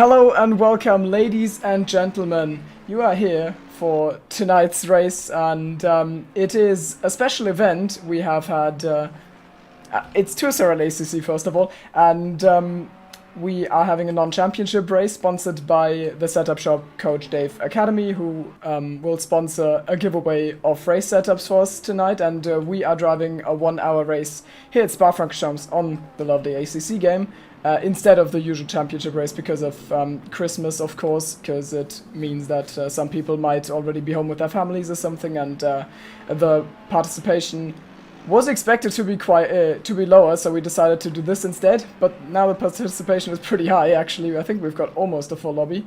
Hello and welcome, ladies and gentlemen. You are here for tonight's race, and it is a special event. We have had it's 2SRL ACC first of all, and we are having a non-championship race sponsored by the setup shop Coach Dave Academy, who will sponsor a giveaway of race setups for us tonight. And we are driving a 1-hour race here at Spa-Franchorchamps on the lovely ACC game. Instead of the usual championship race because of Christmas, of course, because it means that some people might already be home with their families or something, and the participation was expected to be lower, so we decided to do this instead. But now the participation is pretty high, actually. I think we've got almost a full lobby,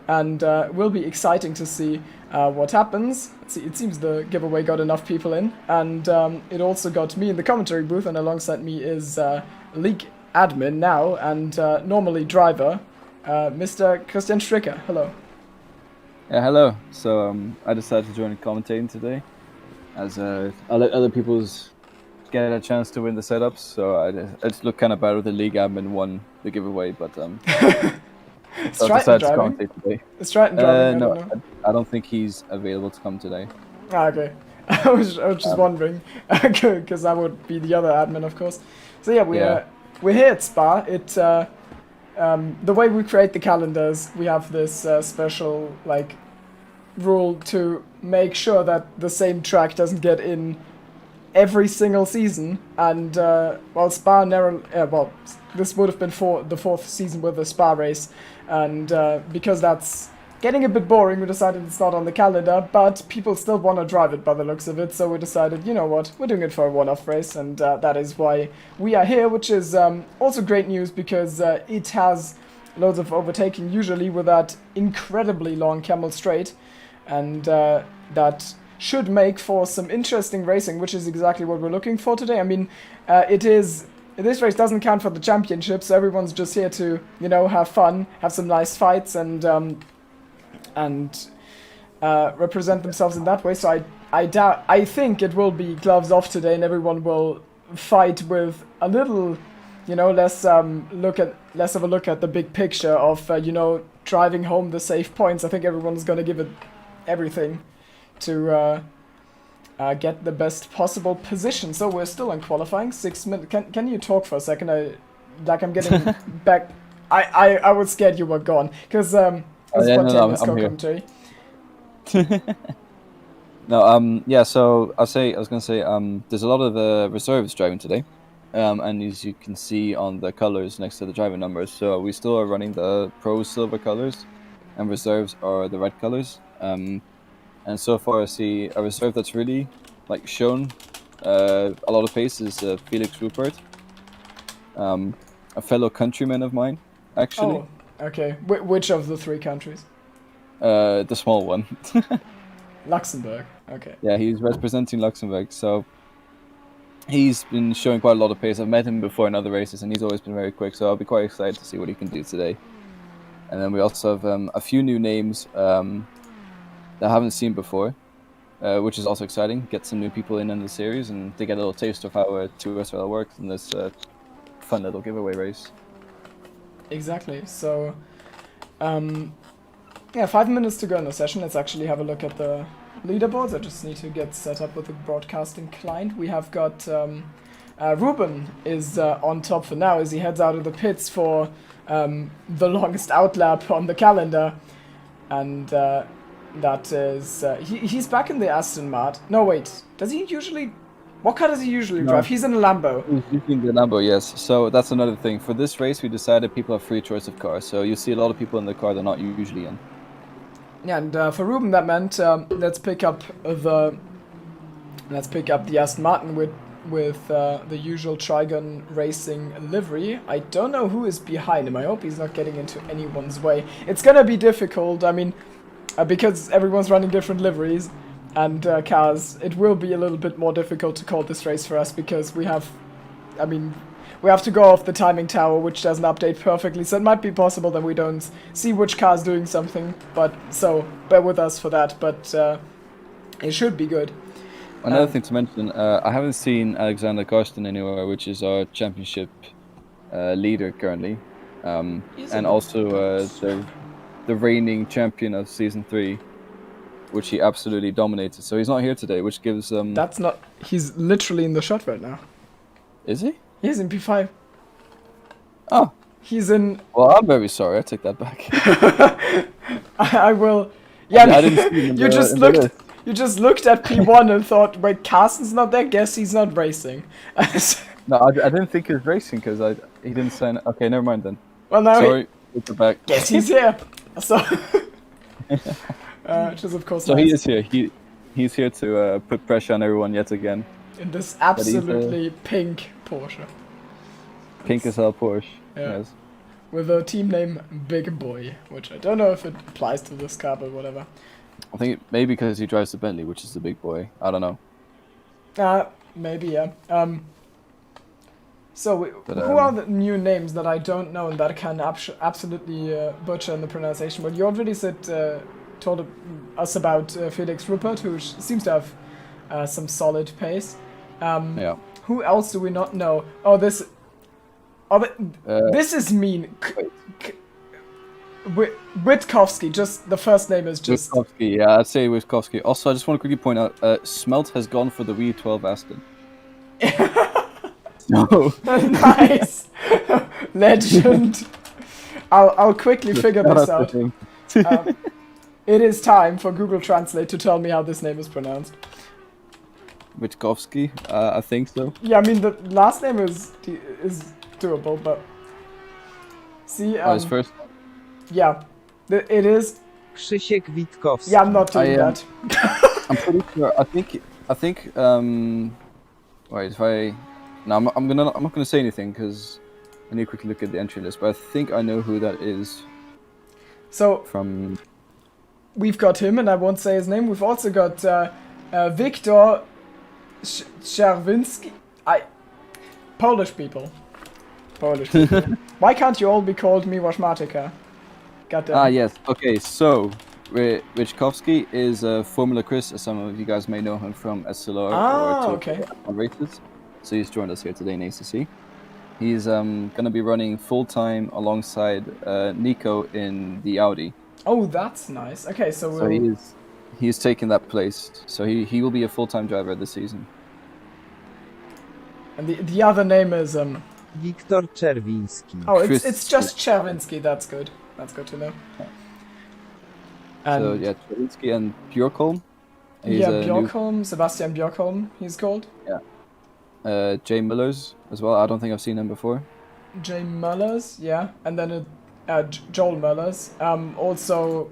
and will be exciting to see what happens. It seems the giveaway got enough people in, and it also got me in the commentary booth, and alongside me is League admin now and normally driver, Mr. Christian Stricker. Hello. Yeah, hello. So I decided to join commentating today, as I let other people's get a chance to win the setups. So I just look kind of bad with the league admin won the giveaway, but so I decided to commentate today. Stratton driving? No, I don't think he's available to come today. Ah, okay. I was just wondering, because that would be the other admin, of course. So yeah, we're here at Spa. The way we create the calendars, we have this special rule to make sure that the same track doesn't get in every single season. And Spa this would have been the fourth season with the Spa race, and because that's getting a bit boring, we decided it's not on the calendar, but people still want to drive it by the looks of it, so we decided, you know what, we're doing it for a one-off race, and that is why we are here, which is also great news, because it has loads of overtaking, usually with that incredibly long Camel Straight, and that should make for some interesting racing, which is exactly what we're looking for today. I mean, this race doesn't count for the championship, so everyone's just here to, have fun, have some nice fights, and represent themselves in that way. So I think it will be gloves off today, and everyone will fight with a little, less of a look at the big picture of driving home the safe points. I think everyone's going to give it everything to get the best possible position. So we're still in qualifying. 6 minutes. Can you talk for a second? I'm getting back. I was scared you were gone because. I'm commentary. No, yeah. So I was gonna say, there's a lot of reserves driving today, and as you can see on the colors next to the driver numbers, so we still are running the pro silver colors, and reserves are the red colors. And so far I see a reserve that's really shown a lot of pace is Felix Rupert, a fellow countryman of mine, actually. Oh. Okay, which of the 3 countries? The small one. Luxembourg, okay. Yeah, he's representing Luxembourg, so he's been showing quite a lot of pace. I've met him before in other races, and he's always been very quick, so I'll be quite excited to see what he can do today. And then we also have a few new names that I haven't seen before, which is also exciting. Get some new people in the series, and they get a little taste of how 2SRL works in this fun little giveaway race. Exactly. So, 5 minutes to go in the session. Let's actually have a look at the leaderboards. I just need to get set up with the broadcasting client. We have got Ruben is on top for now as he heads out of the pits for the longest outlap on the calendar, and that is he's back in the Aston Martin. No, wait. Does he usually? What car does he usually drive? He's in a Lambo. He's using the Lambo, yes. So that's another thing. For this race, we decided people have free choice of cars. So you see a lot of people in the car they're not usually in. Yeah, and for Ruben that meant let's pick up the Aston Martin with the usual Trigon Racing livery. I don't know who is behind him. I hope he's not getting into anyone's way. It's gonna be difficult. I mean, because everyone's running different liveries and cars, it will be a little bit more difficult to call this race for us because we have to go off the timing tower, which doesn't update perfectly, so it might be possible that we don't see which car's doing something, but so bear with us for that, but it should be good. Another thing to mention, I haven't seen Alexander Karsten anywhere, which is our championship leader currently. and also the reigning champion of Season 3, which he absolutely dominated. So he's not here today, which gives... That's not... He's literally in the shot right now. Is he? He's in P5. Oh. He's in... Well, I'm very sorry. I take that back. I will... Yeah, I didn't see him you just looked at P1 and thought, wait, Carsten's not there? Guess he's not racing. No, I didn't think he was racing because he didn't sign... Okay, never mind then. Well, now sorry, take it back. Guess he's here. So... which is of course so nice. He is here. He's here to put pressure on everyone yet again. In this absolutely pink Porsche. Pink as hell Porsche. Yeah. Yes. With a team name Big Boy, which I don't know if it applies to this car, but whatever. I think maybe because he drives the Bentley, which is the big boy. I don't know. Maybe, yeah. Who are the new names that I don't know and that I can absolutely butcher in the pronunciation? Well, you already told us about Felix Ruppert, who seems to have some solid pace. Yeah. Who else do we not know? Oh, this is mean. Witkowski, just the first name is just... Witkowski, yeah, I'd say Witkowski. Also, I just want to quickly point out, Smelt has gone for the V12 Aston. No. Nice! Legend! I'll quickly figure this out. It is time for Google Translate to tell me how this name is pronounced. Witkowski, I think so. Yeah, I mean, the last name is doable, but... See, his first... Yeah, it is. Krzysiek Witkowski. Yeah, I'm not doing that. I'm pretty sure. I think. Wait, if I. No, I'm not gonna say anything because I need to quickly look at the entry list. But I think I know who that is. So from. We've got him, and I won't say his name. We've also got Viktor Czerwinski. Polish people. Why can't you all be called Miłosz Matyka? Yes. Okay, so Witkowski is Formula Chris, as some of you guys may know him from SLR okay. Races. So he's joined us here today in ACC. He's gonna be running full time alongside Nico in the Audi. Oh, that's nice. Okay, so he's taken that place. So he will be a full time driver this season. And the other name is Wiktor Czerwiński. Oh, it's just Czerwiński. That's good. That's good to know. So yeah, Czerwiński and Björkholm. Björkholm, Sebastian Björkholm, he's called. Yeah. Jay Millers as well. I don't think I've seen him before. Jay Mullers, yeah, and then Joel Mullers. Also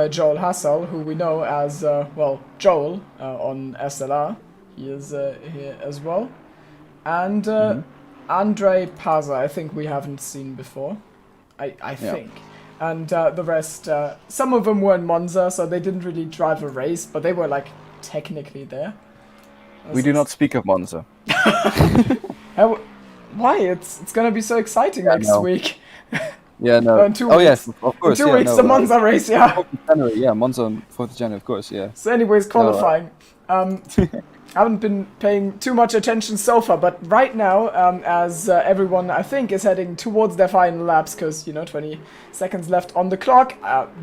Joel Hassel, who we know as Joel on SLR. He is here as well, and Andrei Paza. I think we haven't seen before. I think. And the rest, some of them were in Monza, so they didn't really drive a race, but they were like technically there. We do not speak of Monza. Why? It's gonna be so exciting next week. Yeah, no. In 2 weeks. Yes, of course. In 2 weeks, the Monza race, yeah. 4th of January, yeah, Monza on 4th of January, of course, yeah. So anyways, qualifying. I haven't been paying too much attention so far, but right now, as everyone, I think, is heading towards their final laps, because, 20 seconds left on the clock,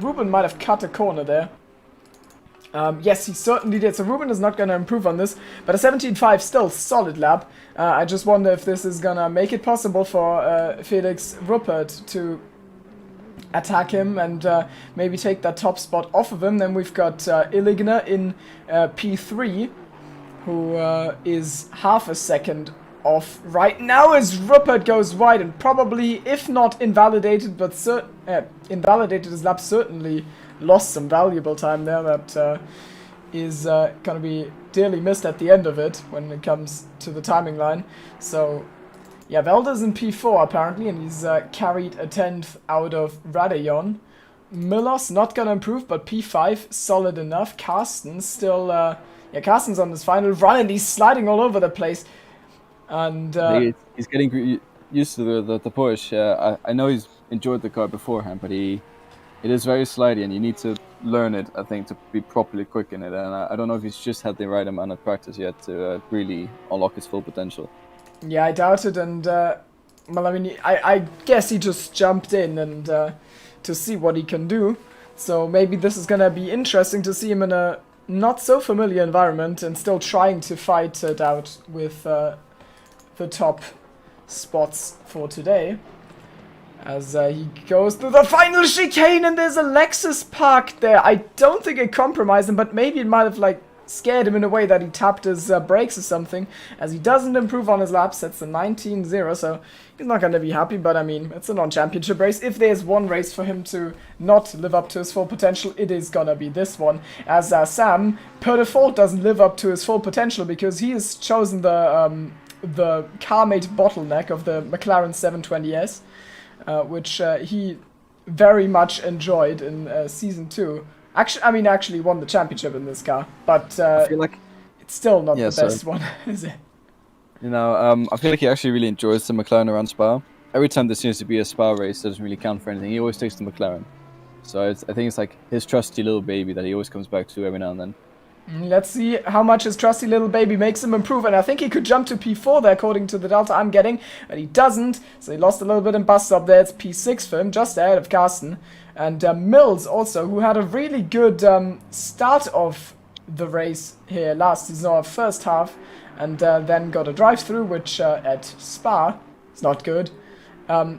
Ruben might have cut a corner there. Yes, he certainly did, so Ruben is not going to improve on this, but a 17.5 still solid lap. I just wonder if this is going to make it possible for Felix Ruppert to attack him and maybe take that top spot off of him. Then we've got Illigner in P3, who is half a second off right now as Ruppert goes wide and probably, if not invalidated, but invalidated his lap, certainly lost some valuable time there that is going to be dearly missed at the end of it when it comes to the timing line. So, yeah, Velda's in P4 apparently, and he's carried a 10th out of Radeon. Miller's not going to improve, but P5 solid enough. Carsten's still... Carsten's on his final run and he's sliding all over the place. And he's getting used to the Porsche. I know he's enjoyed the car beforehand, but it is very slidey and you need to learn it, I think, to be properly quick in it. And I don't know if he's just had the right amount of practice yet to really unlock his full potential. Yeah, I doubt it. And well, I mean, I guess he just jumped in and to see what he can do. So maybe this is gonna be interesting to see him in a not so familiar environment and still trying to fight it out with the top spots for today. As he goes to the final chicane, and there's a Lexus parked there. I don't think it compromised him, but maybe it might have like scared him in a way that he tapped his brakes or something, as he doesn't improve on his laps. That's a 19-0, so he's not going to be happy, but I mean, it's a non-championship race. If there's one race for him to not live up to his full potential, it is going to be this one, as Sam, per default, doesn't live up to his full potential because he has chosen the car-mate bottleneck of the McLaren 720S, which he very much enjoyed in Season 2. Actually won the championship in this car, but I feel like it's still not the best one, is it? You know, I feel like he actually really enjoys the McLaren around Spa. Every time there seems to be a Spa race, it doesn't really count for anything. He always takes the McLaren. So I think it's like his trusty little baby that he always comes back to every now and then. Let's see how much his trusty little baby makes him improve, and I think he could jump to P4 there according to the delta I'm getting, but he doesn't, so he lost a little bit in bus stop there. It's P6 for him, just ahead of Carsten. And Mills also, who had a really good start of the race here last season, or first half, and then got a drive-through, which at Spa is not good,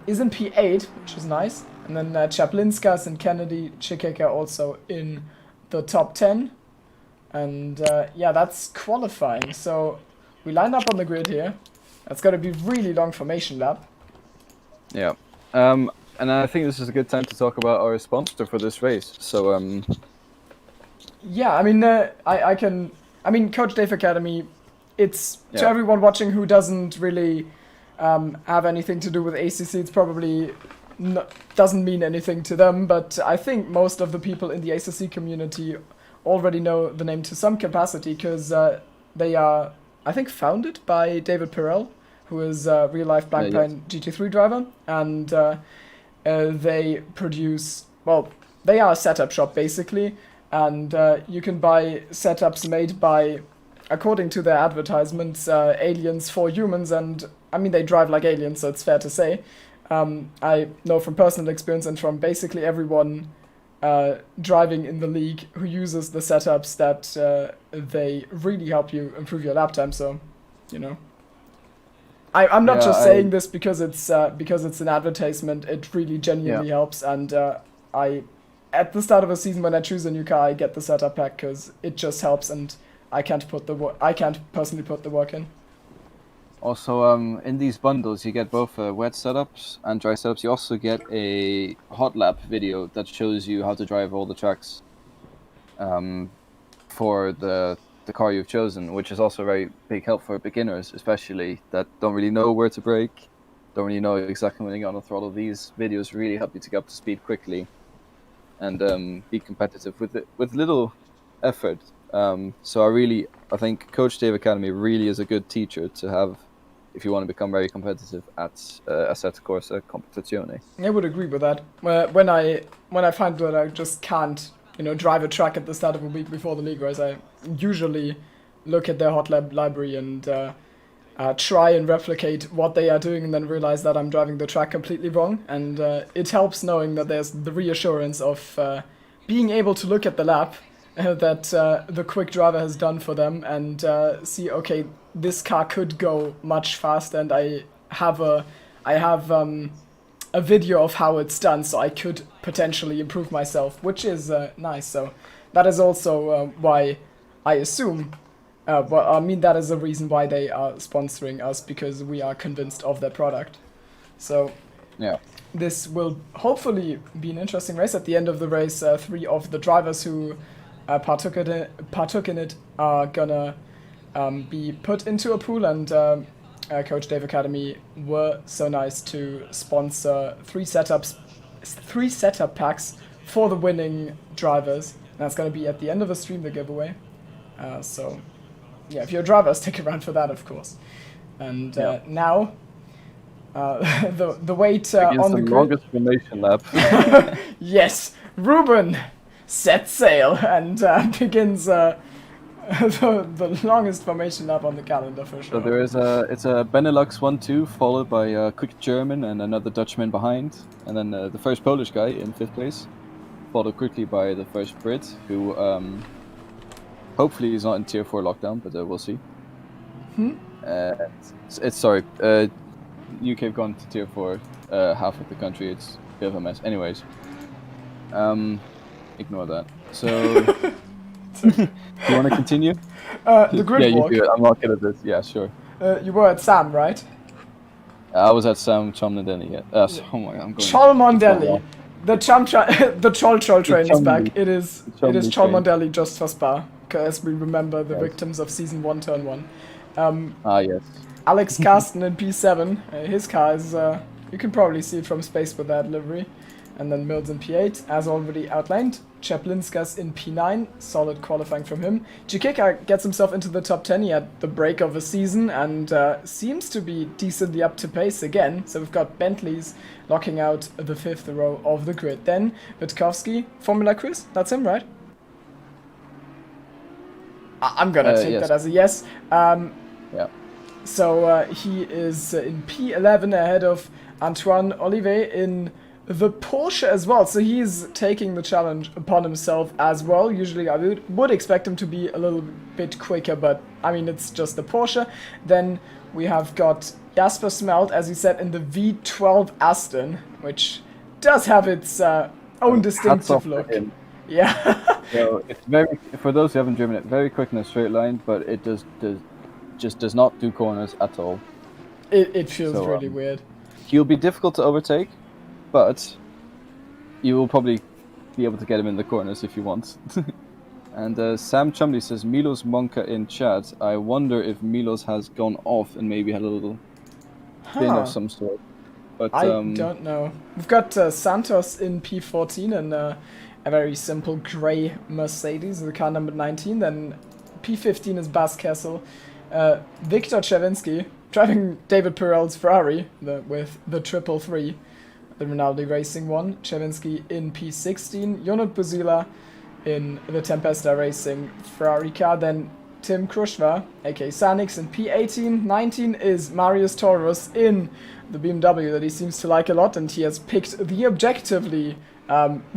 is in P8, which is nice. And then Chaplinskas and Kennedy Chikeka also in the top 10. And yeah, that's qualifying. So we lined up on the grid here. That's going to be really long formation lap. Yeah. And I think this is a good time to talk about our sponsor for this race. So, yeah, I mean, I mean, Coach Dave Academy, it's to everyone watching who doesn't really have anything to do with ACC, it's probably doesn't mean anything to them, but I think most of the people in the ACC community already know the name to some capacity, because they are, I think, founded by David Pirell, who is a real-life Black Pine GT3 driver, and they produce, well, they are a setup shop basically, and you can buy setups made by, according to their advertisements, aliens for humans, and I mean, they drive like aliens, so it's fair to say. I know from personal experience and from basically everyone driving in the league who uses the setups that they really help you improve your lap time, so, you know. I'm not just saying this because it's an advertisement. It really genuinely helps, and at the start of a season when I choose a new car, I get the setup pack because it just helps, and I can't personally put the work in. Also, in these bundles, you get both wet setups and dry setups. You also get a hot lap video that shows you how to drive all the tracks for the car you've chosen, which is also a very big help for beginners, especially that don't really know where to brake, don't really know exactly when to get on the throttle. These videos really help you to get up to speed quickly and be competitive with little effort. So I think Coach Dave Academy really is a good teacher to have if you want to become very competitive at Assetto Corsa Competizione. I would agree with that. When I find that I just can't, drive a track at the start of a week before the league race, I usually look at their hot lap library and try and replicate what they are doing, and then realize that I'm driving the track completely wrong. And it helps knowing that there's the reassurance of being able to look at the lap that the quick driver has done for them and see, okay, this car could go much faster, and I have a video of how it's done, so I could potentially improve myself, which is nice. So that is also why I assume, that is the reason why they are sponsoring us, because we are convinced of their product. So yeah, this will hopefully be an interesting race. At the end of the race, 3 of the drivers who partook in it are gonna be put into a pool, and Coach Dave Academy were so nice to sponsor 3 setup packs for the winning drivers. That's going to be at the end of the stream, the giveaway. So yeah, if you're a driver, stick around for that, of course. And now the wait on the grid. Longest formation lap. Yes, Ruben sets sail and begins the longest formation lap on the calendar for sure. So there is it's a Benelux 1-2 followed by a quick German and another Dutchman behind, and then the first Polish guy in 5th place, followed quickly by the first Brit, who hopefully is not in Tier 4 lockdown, but we'll see. Sorry, UK have gone to Tier 4, half of the country. It's a bit of a mess. Anyways, ignore that. So, do you want to continue? The grid yeah, walk. you do it. I'm not good at this. Yeah, sure. You were at Sam, right? I was at Sam Cholmondeley. Yeah. Oh my God, I'm going. Cholmondeley. The Chol train is back. Cholmondeley. It is Cholmondeley Cholmondeley just for Spa, as we remember the victims of season 1, turn 1. Yes. Alex Carsten in P7. His car is, you can probably see it from space with that livery. And then Mills in P8, as already outlined. Chaplinskas in P9, solid qualifying from him. Chikeka gets himself into the top 10 at the break of the season and seems to be decently up to pace again. So we've got Bentley's locking out the 5th row of the grid. Then Witkowski, Formula Quiz, that's him, right? I'm gonna take yes. that as a yes. Yeah. So he is in P11 ahead of Antoine Olivet in the Porsche as well. So he's taking the challenge upon himself as well. Usually I would expect him to be a little bit quicker, but I mean, it's just the Porsche. Then we have got Jasper Smelt, as he said, in the V12 Aston, which does have its own distinctive look. Yeah. So it's very, for those who haven't driven it, very quick in a straight line, but it just does not do corners at all. It feels really weird. He'll be difficult to overtake, but you will probably be able to get him in the corners if you want. And Sam Chumley says, Milos Monka in chat. I wonder if Milos has gone off and maybe had a little spin of some sort. But I don't know. We've got Santos in P14 and a very simple grey Mercedes, the car number 19. Then P15 is Bas Kessel. Viktor Chevinsky driving David Pirel's Ferrari with the 333, the Rinaldi Racing one. Chevinsky in P16. Jonut Buzila in the Tempesta Racing Ferrari car. Then Tim Krushva, aka Sanix, in P18. 19 is Marius Taurus in the BMW that he seems to like a lot, and he has picked the objectively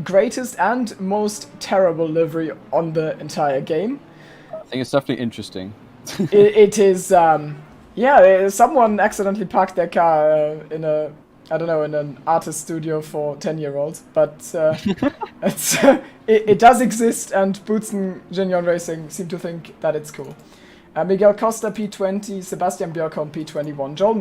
greatest and most terrible livery on the entire game. I think it's definitely interesting. it is, yeah, someone accidentally parked their car in a, I don't know, in an artist studio for 10-year-olds, but it does exist, and Boots and Gignon Racing seem to think that it's cool. Miguel Costa P20, Sebastian Björkholm P21, Joel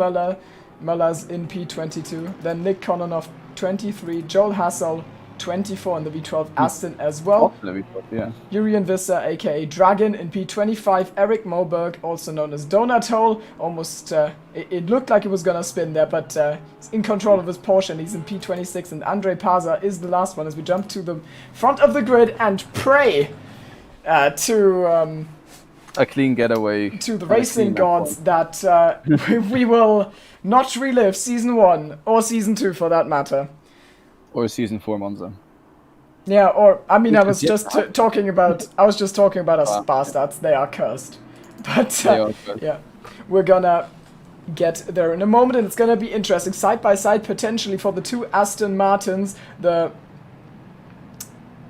Möllers in P22, then Nick Kononov 23, Joel Hassel 24 in the V12 Aston as well. Yeah. Jurien Visser, aka Dragon, in P25. Eric Moberg, also known as Donut Hole. Almost, it looked like it was gonna spin there, but he's in control of his Porsche and he's in P26. And Andre Paza is the last one as we jump to the front of the grid and pray to a clean getaway to the racing gods that we will not relive Season 1 or Season 2 for that matter. Or Season 4 Monza. Yeah, or, I mean, I was just talking about our Spa stats. They are cursed. But, yeah, we're gonna get there in a moment, and it's gonna be interesting. Side by side, potentially, for the two Aston Martins. The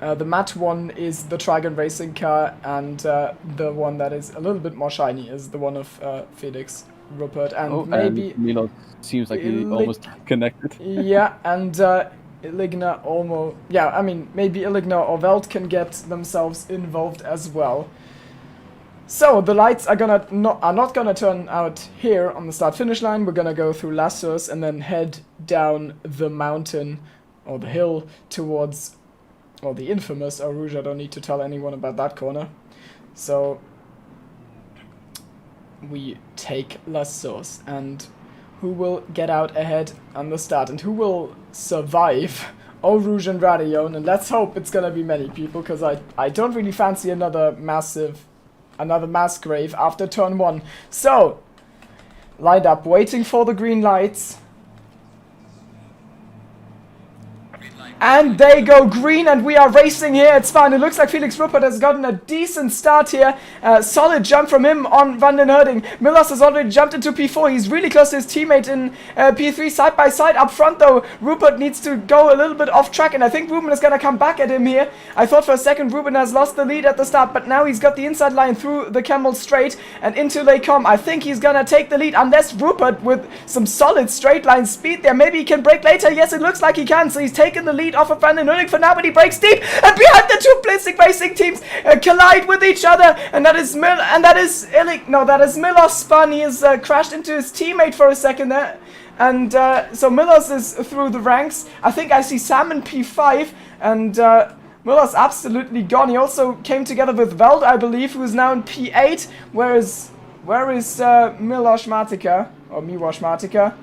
matte one is the Trigon Racing car, and the one that is a little bit more shiny is the one of Felix Ruppert. And maybe... And Milo seems like he almost connected. Yeah, and... Iligna almost, yeah, I mean, maybe Iligna or Veld can get themselves involved as well. So the lights are not gonna turn out here on the start-finish line. We're gonna go through Lassos and then head down the mountain or the hill towards, well, the infamous Eau Rouge. I don't need to tell anyone about that corner. So we take Lassos, and who will get out ahead on the start and who will survive Eau Rouge and Radillon, and let's hope it's gonna be many people, because I don't really fancy another mass grave after turn 1. So, lined up, waiting for the green lights. Green light and they go green, and we are racing here at Spa. And it looks like Felix Ruppert has gotten a decent start here. Solid jump from him on Van den Herding. Millers has already jumped into P4. He's really close to his teammate in P3, side by side. Up front though, Ruppert needs to go a little bit off track, and I think Ruben is gonna come back at him here. I thought for a second Ruben has lost the lead at the start, but now he's got the inside line through the Camel straight and into Lake Com. I think he's gonna take the lead, unless Ruppert with some solid straight line speed there. Maybe he can break later. Yes, it looks like he can. So he's taken the lead off of Van den Herding for now, but he breaks deep, and behind the two Blitzing Racing teams collide with each other, and that is that is Miller's spun. He has crashed into his teammate for a second there. And so Miller's is through the ranks. I think I see Sam in P5, and Miller's absolutely gone. He also came together with Veld, I believe, who is now in P8. Where is Milos Matica? Or Miłosz Matica?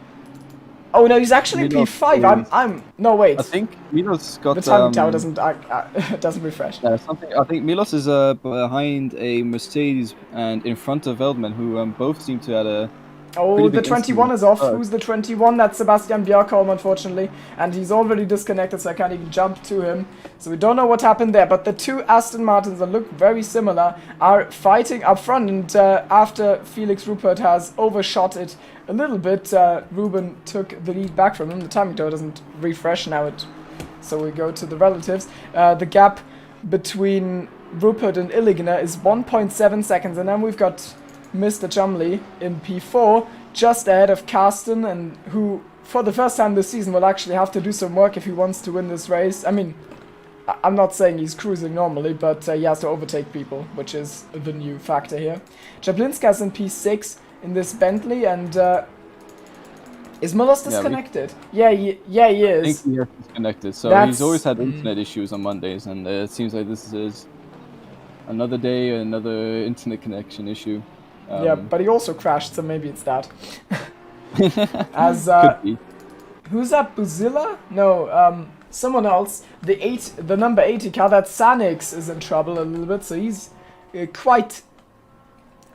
Oh no, he's actually in P5. No, wait. I think Milos got the timing tower doesn't refresh. Something. I think Milos is behind a Mercedes and in front of Veldman, who both seem to have a. Oh, the 21 is off. Who's the 21? That's Sebastian Bjerkholm, unfortunately. And he's already disconnected, so I can't even jump to him. So we don't know what happened there. But the two Aston Martins that look very similar are fighting up front. And after Felix Ruppert has overshot it a little bit, Ruben took the lead back from him. The timing tower doesn't refresh now. So we go to the relatives. The gap between Ruppert and Illigner is 1.7 seconds. And then we've got Mr. Chumley in P4, just ahead of Carsten, and who, for the first time this season, will actually have to do some work if he wants to win this race. I mean, I'm not saying he's cruising normally, but he has to overtake people, which is the new factor here. Jablinska's in P6 in this Bentley, and is Mullers disconnected? Yeah, he is. I think he is disconnected, so he's always had internet issues on Mondays, and it seems like this is another day, another internet connection issue. Yeah, but he also crashed, so maybe it's that. As who's that? Buzilla? No, someone else. The number 80 car. That Sanix is in trouble a little bit, so he's quite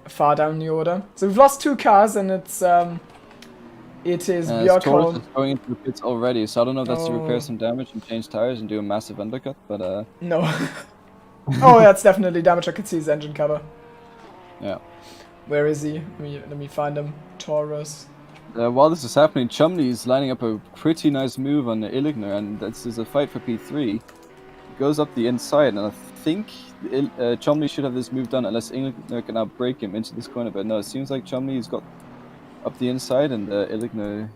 far down the order. So we've lost two cars, and it is Björkholm. Is going into the pits already, so I don't know if that's to repair some damage and change tires and do a massive undercut, but no. Oh, that's definitely damage. I could see his engine cover. Yeah. Where is he? Let me find him. Taurus. While this is happening, Chumley is lining up a pretty nice move on Illigner, and this is a fight for P3. He goes up the inside, and I think Chumley should have this move done unless Illigner can outbrake him into this corner. But no, it seems like Chumley's got up the inside, and Illigner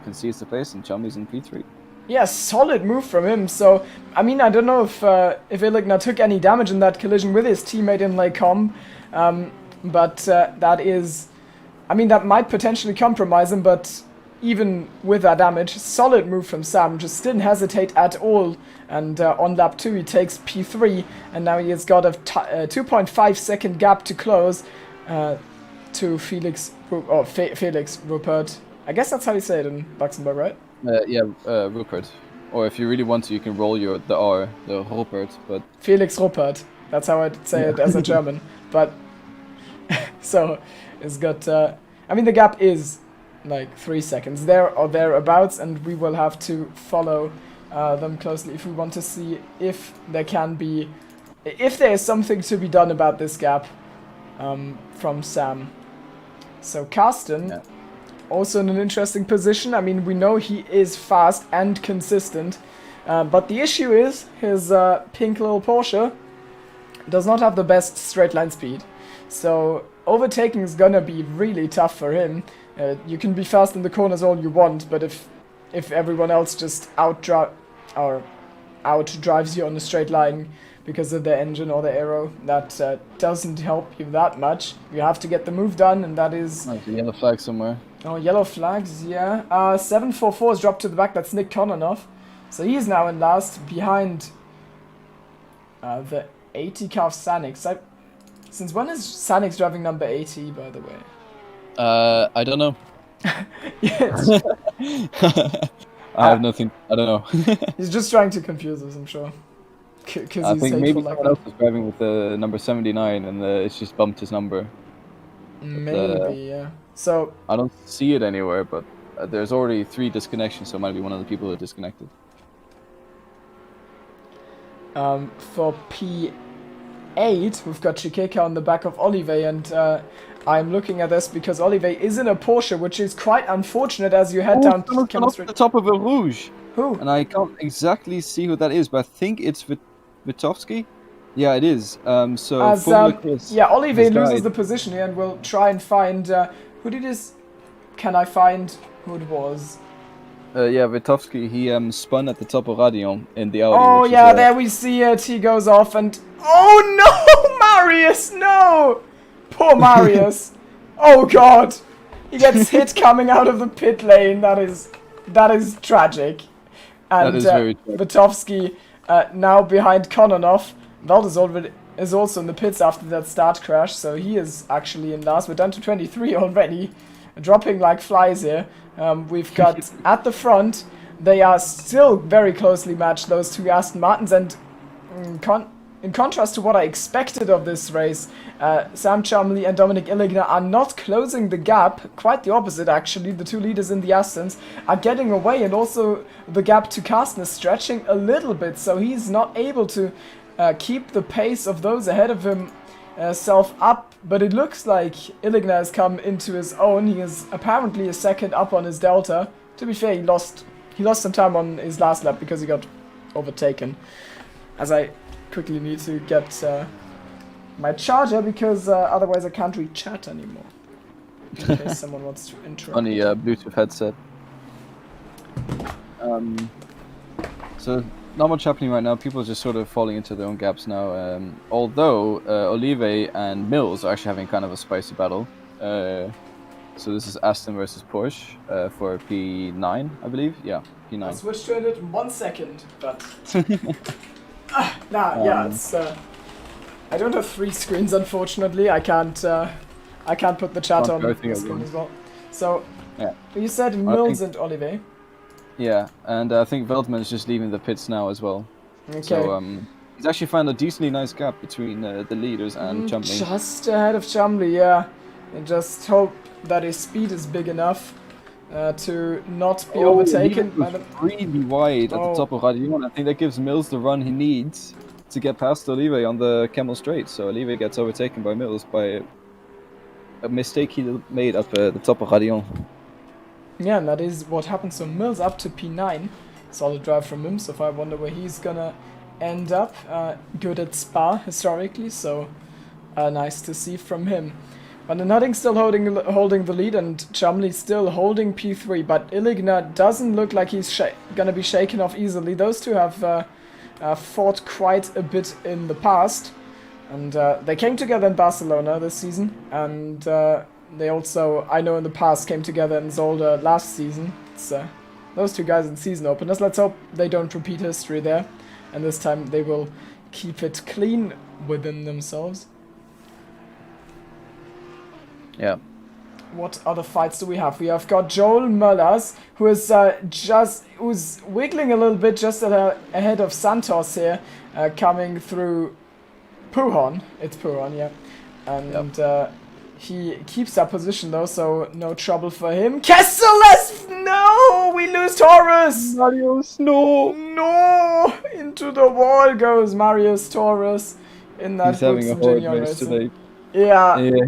concedes the place, and Chumley's in P3. Yeah, solid move from him. So, I mean, I don't know if Illigner took any damage in that collision with his teammate in Lake Com. But that is, I mean, that might potentially compromise him, but even with that damage, solid move from Sam, just didn't hesitate at all, and on lap 2 he takes P3, and now he has got a 2.5 second gap to close to Felix Ruppert. I guess that's how you say it in Luxembourg, right? Ruppert. Or if you really want to, you can roll the R, the Ruppert, but... Felix Ruppert. That's how I'd say it as a German. But, so, it's got, I mean, the gap is like 3 seconds there or thereabouts, and we will have to follow them closely if we want to see if there is something to be done about this gap from Sam. So, Carsten, also in an interesting position. I mean, we know he is fast and consistent, but the issue is his pink little Porsche does not have the best straight line speed, so overtaking is gonna be really tough for him. You can be fast in the corners all you want, but if everyone else just outdrives you on the straight line because of their engine or the aero, that doesn't help you that much. You have to get the move done, and that is... There's a yellow flag somewhere. Oh, yellow flags, yeah. 744 is dropped to the back, that's Nick Kononov. So he's now in last, behind the 80 car of Sanix. Since when is Sanix driving number 80, by the way? I don't know. Yes. I have nothing. I don't know. He's just trying to confuse us, I'm sure. I think maybe someone else is driving with the number 79 and it's just bumped his number. Maybe, yeah. So I don't see it anywhere, but there's already 3 disconnections, so it might be one of the people who are disconnected. For P8, we've got Chikeka on the back of Olive, and I'm looking at this because Olive is in a Porsche, which is quite unfortunate as you head down to Someone's gone off chemistry. the top of a Rouge. Who? And I can't exactly see who that is, but I think it's Vitovsky. Yeah, it is. So As, Formula Chris yeah, Olive has loses died. the position here, and we'll try and find who did this. Can I find who it was? Yeah, Vitovsky, he spun at the top of Radion in the Audi. Oh which yeah, is, there we see it. He goes off, and oh no, Marius, no! Poor Marius. Oh god, he gets hit coming out of the pit lane. That is tragic. And That is very tragic. Vitovsky now behind Kononov. Valdez is also in the pits after that start crash, so he is actually in last. We're down to 23 already, dropping like flies here. We've got at the front, they are still very closely matched, those two Aston Martins, and in contrast to what I expected of this race, Sam Chumley and Dominic Illigner are not closing the gap, quite the opposite actually. The two leaders in the Astons are getting away, and also the gap to Carsten is stretching a little bit, so he's not able to keep the pace of those ahead of him up, but it looks like Illigner has come into his own. He is apparently a second up on his Delta. To be fair, he lost some time on his last lap because he got overtaken. As I quickly need to get my charger because otherwise I can't read chat anymore. In case someone wants to interrupt. On the Bluetooth headset. So not much happening right now. People are just sort of falling into their own gaps now. Although Olive and Mills are actually having kind of a spicy battle. So this is Aston versus Porsche for P9, I believe. Yeah, P9. I'll switch to it in 1 second, but yeah, it's. I don't have 3 screens, unfortunately. I can't put the chat on the screen as well. So yeah, you said Mills and Olive. Yeah, and I think Veldman is just leaving the pits now as well. Okay. So he's actually found a decently nice gap between the leaders and Chumley. Just ahead of Chumley, yeah. And just hope that his speed is big enough to not be overtaken by the... really wide at the top of Radion. I think that gives Mills the run he needs to get past Olive on the Camel Straight. So Olive gets overtaken by Mills by a mistake he made up at the top of Radion. Yeah, and that is what happens. So Mills up to P9. Solid drive from him, so I wonder where he's gonna end up. Good at Spa, historically, so nice to see from him. Van den Hudding still holding the lead, and Chumley still holding P3, but Illigner doesn't look like he's gonna be shaken off easily. Those two have fought quite a bit in the past, and they came together in Barcelona this season, and they also, I know in the past, came together in Zolder last season. It's those two guys in season openers. Let's hope they don't repeat history there, and this time they will keep it clean within themselves. Yeah. What other fights do we have? We have got Joel Möllers, who is who's wiggling a little bit just ahead of Santos here, coming through Pujon. It's Pujon, yeah, and he keeps that position though, so no trouble for him. Kesseles, no, we lose Torres. Marius, no, into the wall goes Marius Torres in that. He's having a horrid race today. Yeah.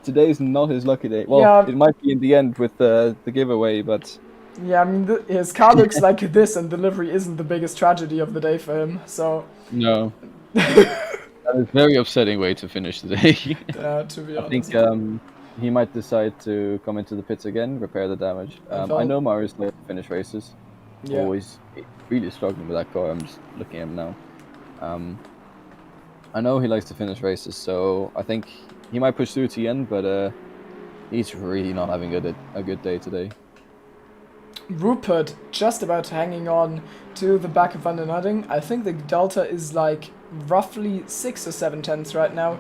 Today's not his lucky day. Well, yeah. It might be in the end with the giveaway, but... Yeah, I mean, his car looks like this, and delivery isn't the biggest tragedy of the day for him, so... No. That is a very upsetting way to finish the day. To be honest. I think he might decide to come into the pits again, repair the damage. I know Marius likes to finish races. Yeah. Always really struggling with that car. I'm just looking at him now. I know he likes to finish races, so I think... He might push through to the end, but he's really not having a good day today. Rupert just about hanging on to the back of Van den Hudding. I think the delta is like roughly 6 or 7 tenths right now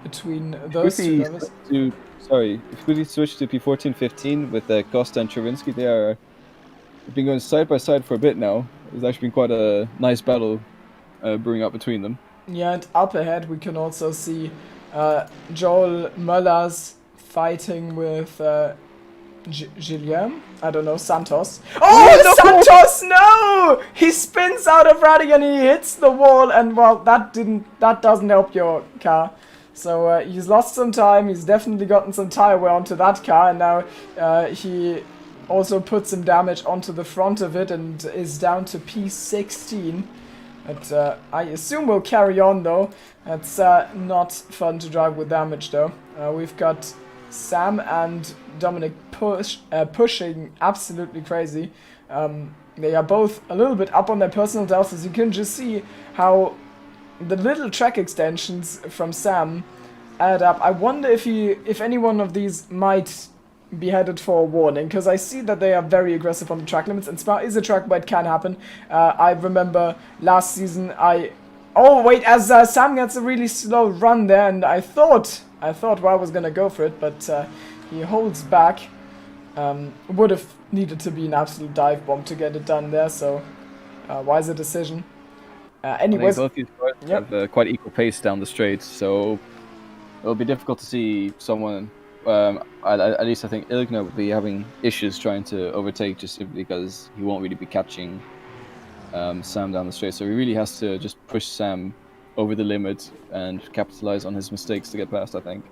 between those two drivers. If we switch to P14-15 with Costa and Chervinsky, they've been going side by side for a bit now. There's actually been quite a nice battle brewing up between them. Yeah, and up ahead we can also see Joel Möllers fighting with Julien? I don't know, Santos. Oh, no! Santos, no! He spins out of rally and he hits the wall, and well, that doesn't help your car. So he's lost some time, he's definitely gotten some tire wear onto that car, and now he also put some damage onto the front of it and is down to P16. But I assume we'll carry on though. It's not fun to drive with damage though. We've got Sam and Dominic pushing absolutely crazy. They are both a little bit up on their personal deltas. As you can just see how the little track extensions from Sam add up. I wonder if any one of these might be headed for a warning, because I see that they are very aggressive on the track limits, and Spa is a track where it can happen. I remember last season oh wait, as Sam gets a really slow run there, and I thought well, I was gonna go for it, but he holds back. Would have needed to be an absolute dive bomb to get it done there, so wise a decision. Anyways, both these cars have quite equal pace down the straight, so it'll be difficult to see someone. At least I think Ilgner would be having issues trying to overtake, just simply because he won't really be catching Sam down the straight. So he really has to just push Sam over the limit and capitalize on his mistakes to get past, I think.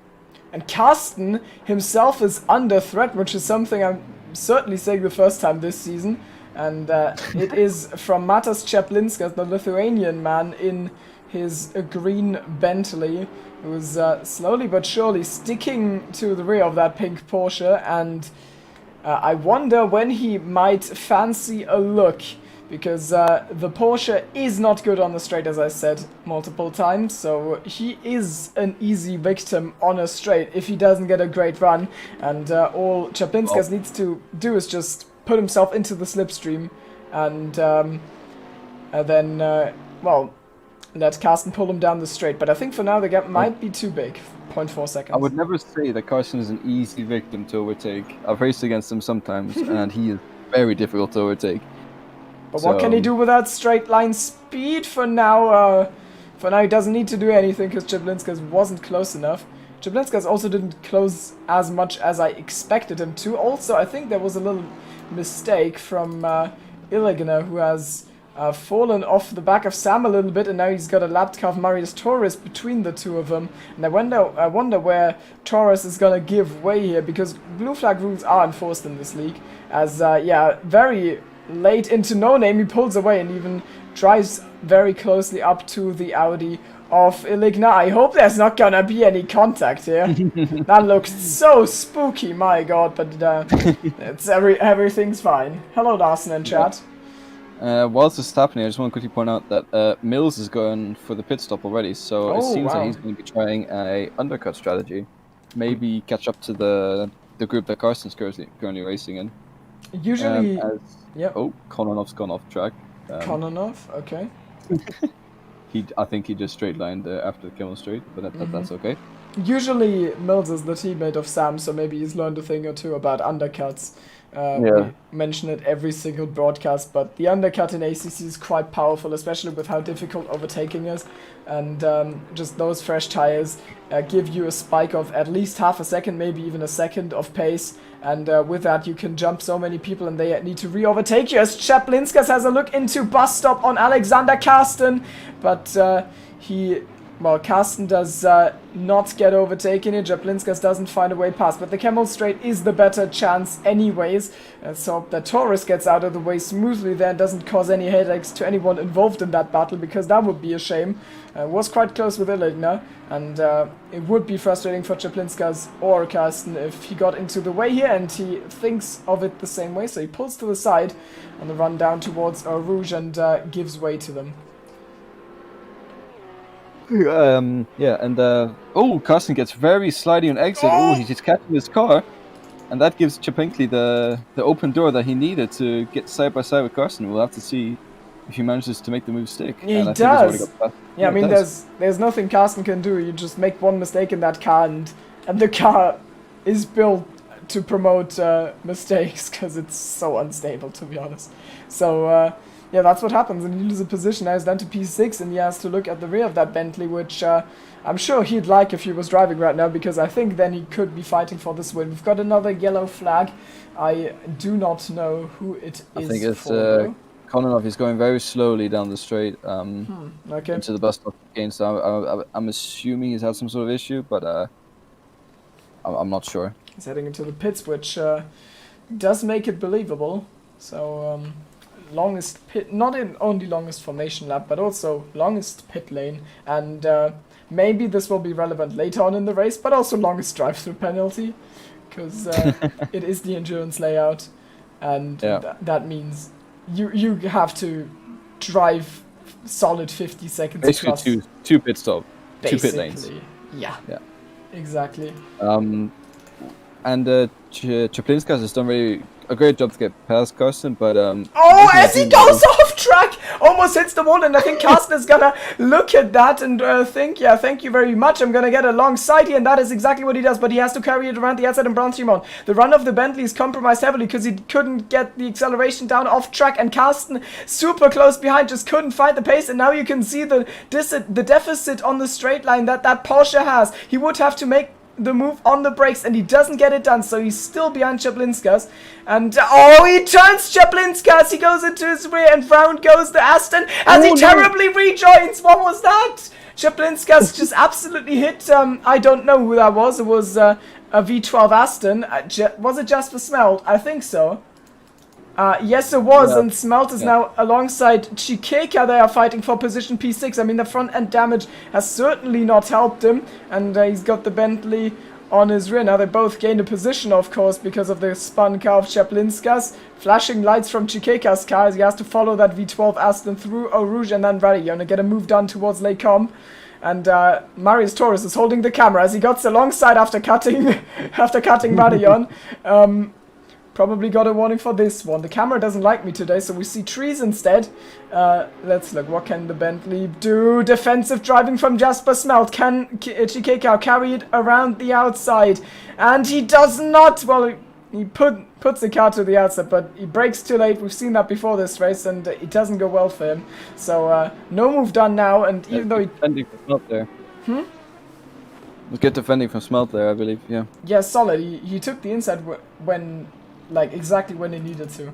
And Carsten himself is under threat, which is something I'm certainly saying the first time this season. And it is from Matas Chaplinskas, the Lithuanian man in his green Bentley, who's slowly but surely sticking to the rear of that pink Porsche. And I wonder when he might fancy a look, because the Porsche is not good on the straight, as I said multiple times, so he is an easy victim on a straight if he doesn't get a great run, and all Chaplinskas needs to do is just put himself into the slipstream, and then, well, let Carsten pull him down the straight. But I think for now the gap might be too big, 0.4 seconds. I would never say that Carsten is an easy victim to overtake. I've raced against him sometimes, and he is very difficult to overtake. But what can he do without straight line speed for now? For now he doesn't need to do anything because Chaplinskas wasn't close enough. Chaplinskas also didn't close as much as I expected him to. Also, I think there was a little mistake from Illegner, who has fallen off the back of Sam a little bit, and now he's got a lapped car of Marius Torres between the two of them. And I wonder where Torres is gonna give way here, because blue flag rules are enforced in this league. As yeah, very late into no name, he pulls away and even drives very closely up to the Audi of Illegner. I hope there's not gonna be any contact here. That looks so spooky, my god, but it's everything's fine. Hello, Larson in chat. Whilst this is happening, I just want to quickly point out that Mills is going for the pit stop already, so it seems that he's going to be trying a undercut strategy. Maybe catch up to the group that Carsten's currently racing in. Usually, Oh, Kononov's gone off track. Kononov, okay. I think he just straight lined after the Kimmel straight, but that's okay. Usually Mills is the teammate of Sam, so maybe he's learned a thing or two about undercuts. We mention it every single broadcast, but the undercut in ACC is quite powerful, especially with how difficult overtaking is. And just those fresh tires give you a spike of at least half a second, maybe even a second of pace. And with that, you can jump so many people, and they need to re-overtake you. As Chaplinskas has a look into bus stop on Alexander Carsten, but Carsten does not get overtaken here. Chaplinskas doesn't find a way past, but the Camel Straight is the better chance anyways. So that Torres gets out of the way smoothly there and doesn't cause any headaches to anyone involved in that battle, because that would be a shame. Was quite close with Illegner, and it would be frustrating for Chaplinskas or Carsten if he got into the way here, and he thinks of it the same way, so he pulls to the side on the run down towards Rouge and gives way to them. Carsten gets very slidey on exit. He's just catching his car, and that gives Chapinkly the open door that he needed to get side by side with Carsten. We'll have to see if he manages to make the move stick. He does. Yeah, I mean, there's nothing Carsten can do. You just make one mistake in that car, and the car is built to promote mistakes because it's so unstable, to be honest. So yeah, that's what happens, and he loses a position. Now he's down to P6, and he has to look at the rear of that Bentley, which I'm sure he'd like if he was driving right now, because I think then he could be fighting for this win. We've got another yellow flag. I do not know who it is. I think it's for. Kononov. He's going very slowly down the straight Okay. into the bus stop again, so I'm assuming he's had some sort of issue, but I'm not sure. He's heading into the pits, which does make it believable. So, longest pit, not in only longest formation lap, but also longest pit lane. And maybe this will be relevant later on in the race, but also longest drive-through penalty, because it is the endurance layout. And that means you have to drive solid 50 seconds Basically plus. two pit stop, Basically. 2 pit lanes. Yeah. Yeah. Exactly. And Chaplinskas has done a great job to get past Carsten, but as he goes off track, almost hits the wall, and I think Carsten is gonna look at that and think, yeah, thank you very much, I'm gonna get alongside here, and that is exactly what he does, but he has to carry it around the outside and Brownstream on. The run of the Bentley is compromised heavily because he couldn't get the acceleration down off track, and Carsten, super close behind, just couldn't find the pace, and now you can see the deficit on the straight line that Porsche has. He would have to make the move on the brakes, and he doesn't get it done, so he's still behind Chaplinskas. And he turns Chaplinskas, he goes into his rear, and round goes the Aston as he terribly rejoins. What was that? Chaplinskas just absolutely hit, I don't know who that was. It was a V12 Aston. Was it Jasper Smelt? I think so. Yes, it was, and Smelt is now alongside Chikeka. They are fighting for position P6. I mean, the front end damage has certainly not helped him, and he's got the Bentley on his rear. Now they both gained a position, of course, because of the spun car of Chaplinskas. Flashing lights from Chikeka's car as he has to follow that V12 Aston through Eau Rouge and then Radillon to get a move done towards Les Combes. And Marius Torres is holding the camera as he got alongside after cutting Radillon. Probably got a warning for this one. The camera doesn't like me today, so we see trees instead. Let's look. What can the Bentley do? Defensive driving from Jasper Smelt. Can Chikeka carry it around the outside? And he does not. Well, he puts the car to the outside, but he brakes too late. We've seen that before this race, and it doesn't go well for him. So no move done now, and even though he... Defending from Smelt there. Good defending from Smelt there, I believe, yeah. Yeah, solid. He took the inside when... like exactly when he needed to.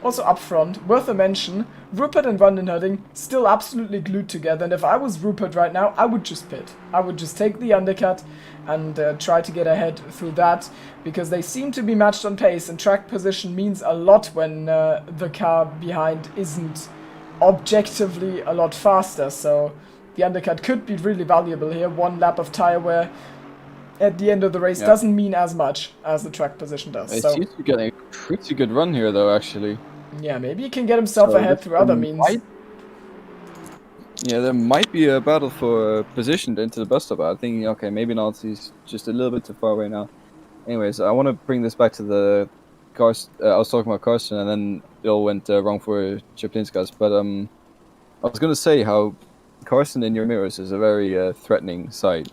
Also up front, worth a mention, Rupert and Vandenherding still absolutely glued together, and if I was Rupert right now, I would just pit. I would just take the undercut and try to get ahead through that, because they seem to be matched on pace, and track position means a lot when the car behind isn't objectively a lot faster, so the undercut could be really valuable here. One lap of tire wear at the end of the race doesn't mean as much as the track position does. He so seems to be getting a pretty good run here, though, actually. yeah, maybe he can get himself ahead through other means. Yeah, there might be a battle for position into the bus stop. I think, okay, maybe not. He's just a little bit too far away now. Anyways, I want to bring this back to the cars. I was talking about Carsten, and then it all went wrong for Chaplinskas. But I was going to say how Carsten in your mirrors is a very threatening sight.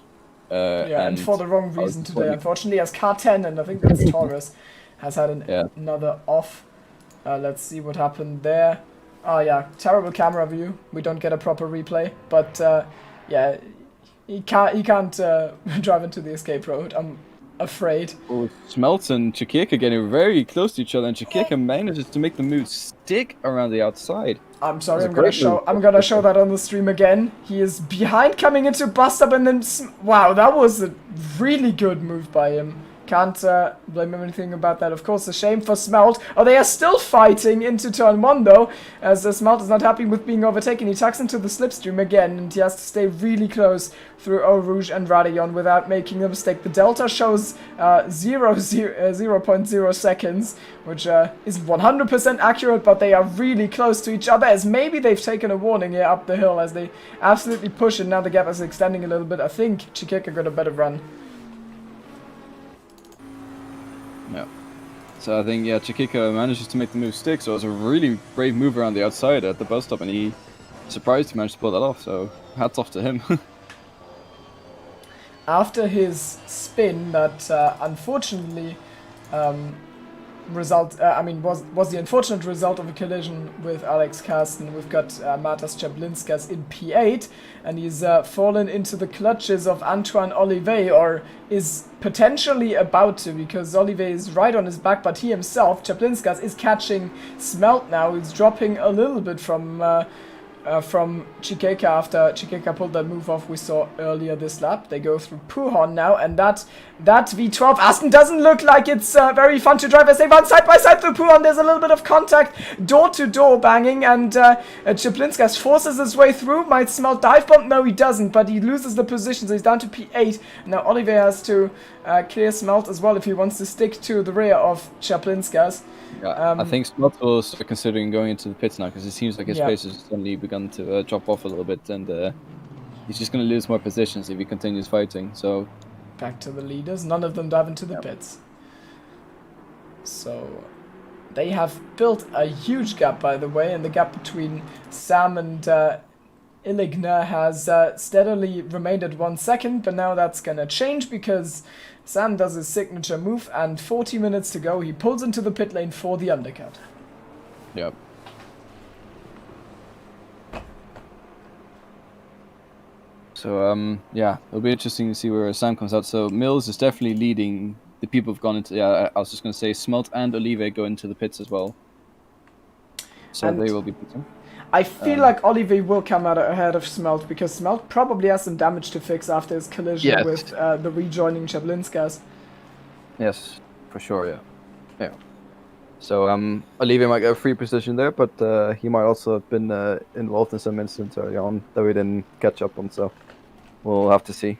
And for the wrong reason today, unfortunately, as car 10, and I think that's Torres, has had another off. Let's see what happened there. Oh yeah, terrible camera view. We don't get a proper replay, but yeah, he can't drive into the escape road, I'm afraid. Oh, Smelts and Chikeka getting very close to each other, and Chikeka manages to make the move stick around the outside. I'm sorry, I'm gonna show that on the stream again. He is behind coming into bus stop, and then wow, that was a really good move by him. Can't blame him anything about that. Of course, a shame for Smelt. Oh, they are still fighting into turn 1 though, as Smelt is not happy with being overtaken. He tucks into the slipstream again, and he has to stay really close through Eau Rouge and Radillon without making a mistake. The delta shows 0.0 seconds, which isn't 100% accurate, but they are really close to each other, as maybe they've taken a warning here up the hill as they absolutely push, and now the gap is extending a little bit. I think Chikeka got a better run. Yeah. So I think, Chikeka manages to make the move stick, so it was a really brave move around the outside at the bus stop, and he managed to pull that off, so hats off to him. After his spin that unfortunately result. Was the unfortunate result of a collision with Alex Karsten. We've got Matas Chaplinskas in P8, and he's fallen into the clutches of Antoine Olivet, or is potentially about to, because Olivet is right on his back, but he himself, Chaplinskas, is catching Smelt now. He's dropping a little bit from Chikeka after Chikeka pulled that move off we saw earlier this lap. They go through Puhon now, and that V12 Aston doesn't look like it's very fun to drive as they run side by side through Puhon. There's a little bit of contact, door-to-door banging, and Chaplinskas forces his way through. Might Smelt dive bomb? No, he doesn't, but he loses the position, so he's down to P8. Now Oliver has to clear Smelt as well if he wants to stick to the rear of Chaplinskas. Yeah, I think Smelt will start considering going into the pits now, because it seems like his pace has suddenly begun to drop off a little bit, and he's just going to lose more positions if he continues fighting. So back to the leaders. None of them dive into the pits. So they have built a huge gap, by the way, and the gap between Sam and Illigner has steadily remained at 1 second, but now that's going to change because Sam does his signature move, and 40 minutes to go. He pulls into the pit lane for the undercut. Yep. So, yeah, it'll be interesting to see where Sam comes out. So, Mills is definitely leading. The people have gone into... Yeah, I was just going to say Smelt and Olive go into the pits as well. So, they will be pitting. I feel like Olive will come out ahead of Smelt, because Smelt probably has some damage to fix after his collision with the rejoining Chaplinskas. Yes, for sure, yeah. So, Olive might get a free position there, but he might also have been involved in some incidents early on that we didn't catch up on, so we'll have to see.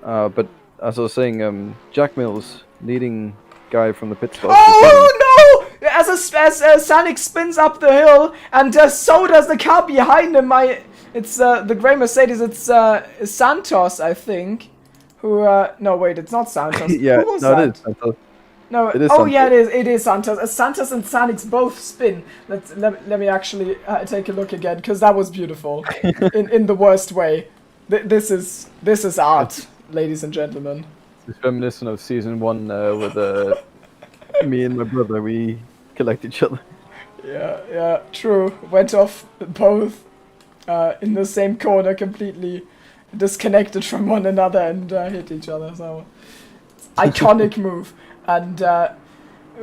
But as I was saying, Jack Mills, leading guy from the pit stop. Oh no! As Sonic spins up the hill, and so does the car behind him. It's the grey Mercedes. It's Santos, I think. Who? No, wait, it's not Santos. Yeah, who was no, that? it is Santos. No, it is oh Santos. yeah, it is Santos. Santos and Sanix both spin. Let me actually take a look again, because that was beautiful, in the worst way. This is art, ladies and gentlemen. It's reminiscent of season 1 with me and my brother. We collect each other. Yeah, true. Went off both in the same corner, completely disconnected from one another, and hit each other. So iconic move. And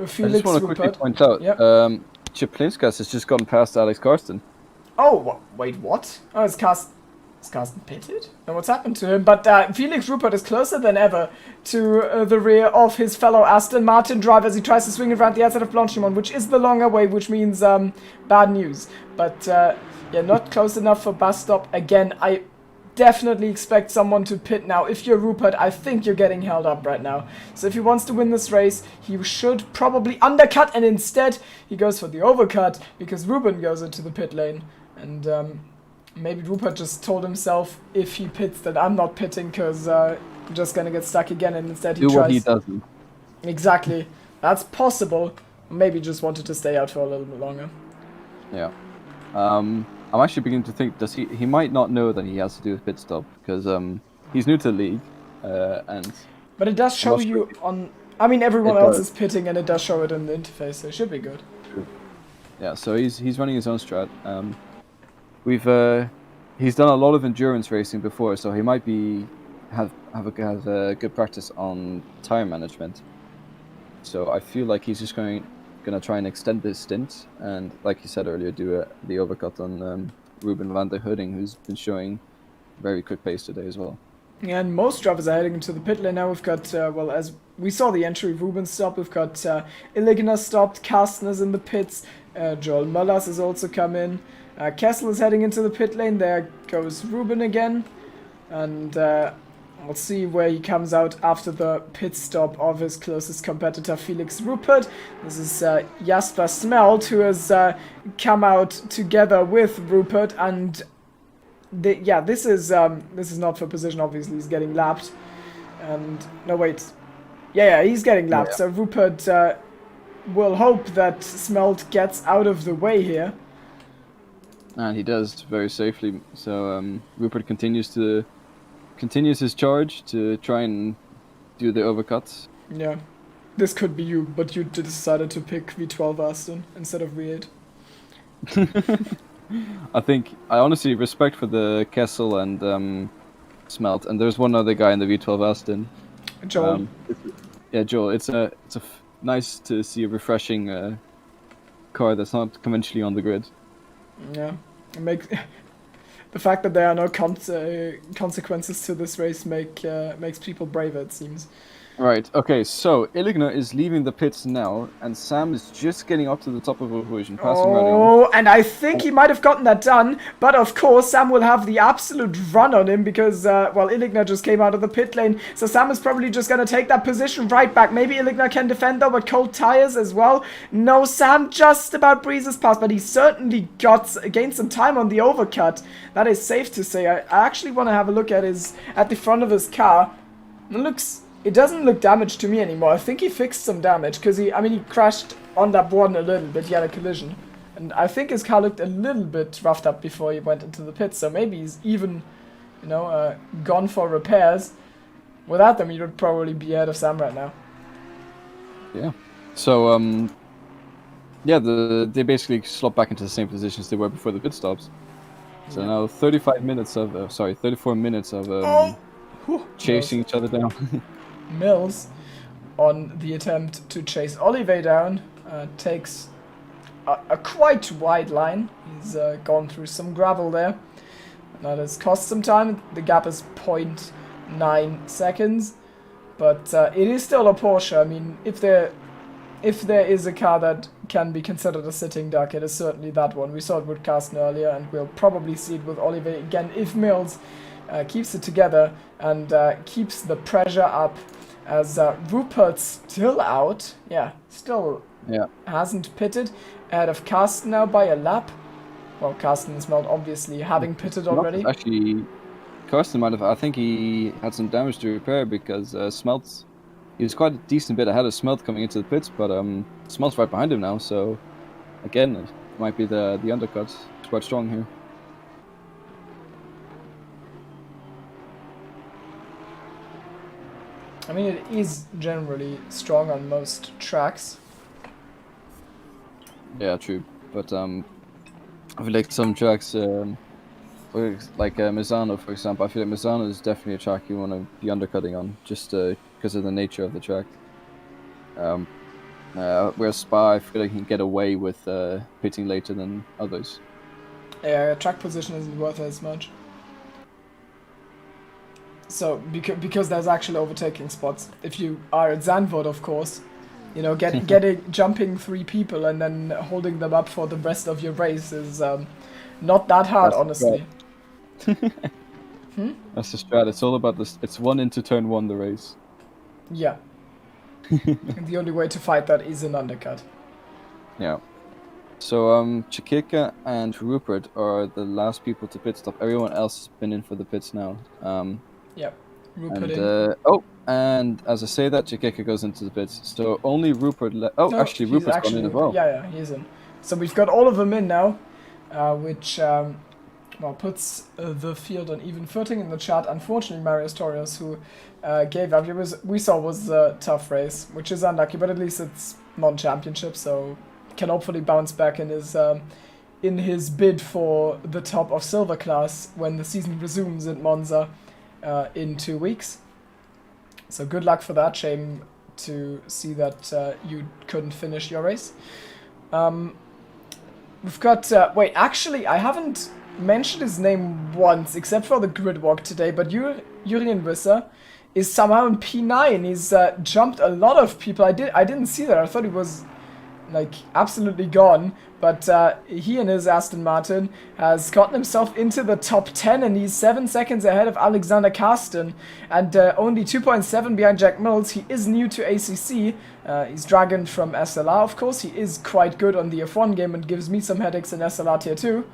Felix I just want to quickly point out, Chaplinskas has just gone past Alex Karsten. Oh, wait, what? Oh, is Karsten pitted? And what's happened to him? But Felix Rupert is closer than ever to the rear of his fellow Aston Martin driver as he tries to swing it around the outside of Blanchimont, which is the longer way, which means bad news. But yeah, not close enough for bus stop. Again, I definitely expect someone to pit now. If you're Rupert, I think you're getting held up right now. So if he wants to win this race, he should probably undercut, and instead he goes for the overcut because Ruben goes into the pit lane. And maybe Rupert just told himself, if he pits, then I'm not pitting, because I'm just gonna get stuck again, and instead he tries... Do what he doesn't. Exactly. That's possible. Maybe just wanted to stay out for a little bit longer. Yeah. I'm actually beginning to think, he might not know that he has to do a pit stop, because he's new to the league, and... But it does show you on... I mean, everyone else is pitting, and it does show it in the interface, so it should be good. True. Yeah, so he's running his own strat. He's done a lot of endurance racing before, so he might have a good practice on tire management. So I feel like he's just going to try and extend this stint, and like you said earlier, do the overcut on Ruben van der Hudding, who's been showing very quick pace today as well. Yeah, and most drivers are heading into the pit lane now. We've got, well, as we saw the entry, Ruben stopped. We've got Illigner stopped, Karsten is in the pits, Joel Möllers has also come in. Kessel is heading into the pit lane. There goes Ruben again, and we'll see where he comes out after the pit stop of his closest competitor, Felix Rupert. This is Jasper Smelt, who has come out together with Rupert, and this is not for position. Obviously, he's getting lapped. And no, wait, he's getting lapped. Yeah. So Rupert will hope that Smelt gets out of the way here. And he does very safely. So Rupert continues his charge to try and do the overcuts. Yeah. this could be you, but you decided to pick V12 Aston instead of V8. I honestly respect for the Kessel and Smelt, and there's one other guy in the V12 Aston. Joel. Yeah, Joel. It's nice to see a refreshing car that's not conventionally on the grid. Yeah, it the fact that there are no consequences to this race makes people braver, it seems. Right, okay, so Illigner is leaving the pits now, and Sam is just getting up to the top of a position, passing Radion. Oh, and I think he might have gotten that done, but of course Sam will have the absolute run on him because, well, Illigner just came out of the pit lane, so Sam is probably just gonna take that position right back. Maybe Illigner can defend though, but cold tires as well. No, Sam just about breezes past, but he certainly gained some time on the overcut. That is safe to say. I actually want to have a look at the front of his car. It doesn't look damaged to me anymore. I think he fixed some damage, because he crashed on that one a little bit. He had a collision. And I think his car looked a little bit roughed up before he went into the pit, so maybe he's even, gone for repairs. Without them, he would probably be ahead of Sam right now. Yeah. So, they basically slot back into the same positions they were before the pit stops. So now 34 minutes of chasing each other down. Mills, on the attempt to chase Olive down, takes a quite wide line. He's gone through some gravel there. That has cost some time. The gap is 0.9 seconds, but it is still a Porsche. I mean, if there is a car that can be considered a sitting duck, it is certainly that one. We saw it with Carsten earlier, and we'll probably see it with Olive again if Mills keeps it together and keeps the pressure up, as Rupert's still out. Still hasn't pitted, ahead of Carsten now by a lap. Well, Carsten is not obviously having pitted already. Actually, Carsten might have. I think he had some damage to repair because Smelt's. He was quite a decent bit ahead of Smelt coming into the pits, but Smelt's right behind him now. So again, it might be the undercut. It's quite strong here. I mean, it is generally strong on most tracks. Yeah, true. But I feel like some tracks, like Misano, for example, I feel like Misano is definitely a track you want to be undercutting on, just because of the nature of the track. Whereas Spa, I feel like you can get away with pitting later than others. Yeah, track position isn't worth as much. So, because there's actually overtaking spots. If you are at Zandvoort, of course, jumping 3 people and then holding them up for the rest of your race is not that hard, honestly. That's the strat. It's all about this. It's 1 into turn 1, the race. Yeah. And the only way to fight that is an undercut. Yeah. So Chikika and Rupert are the last people to pit stop. Everyone else has been in for the pits now. Yep. Rupert and as I say that, Chikika goes into the pits. So only Rupert actually Rupert's gone in as well. Yeah, he's in. So we've got all of them in now, which puts the field on even footing in the chart. Unfortunately, Marius Torios, who gave up, we saw was a tough race, which is unlucky, but at least it's non-championship, so can hopefully bounce back in his bid for the top of silver class when the season resumes in Monza in 2 weeks. So good luck for that. Shame to see that you couldn't finish your race. We've got... actually, I haven't mentioned his name once, except for the grid walk today, but Jurien Wisser is somehow in P9. He's jumped a lot of people. I didn't see that. I thought he was absolutely gone, but he and his Aston Martin has gotten himself into the top 10, and he's 7 seconds ahead of Alexander Karsten and only 2.7 behind Jack Mills. He is new to ACC. He's Dragon from SLR, of course. He is quite good on the F1 game and gives me some headaches in SLR Tier 2.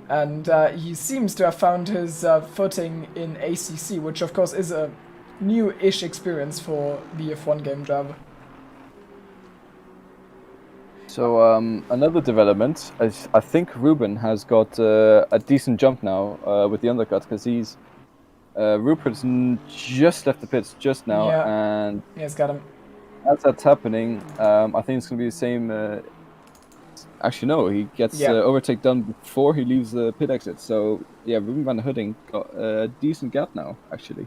And he seems to have found his footing in ACC, which of course is a new-ish experience for the F1 game driver. So another development, I think Ruben has got a decent jump now with the undercut, because Rupert's just left the pits just now, and he's got him. as that's happening, I think it's going to be the same. Actually, no, he gets Yeah. overtake done before he leaves the pit exit. So, yeah, Ruben van der Hudding got a decent gap now, actually.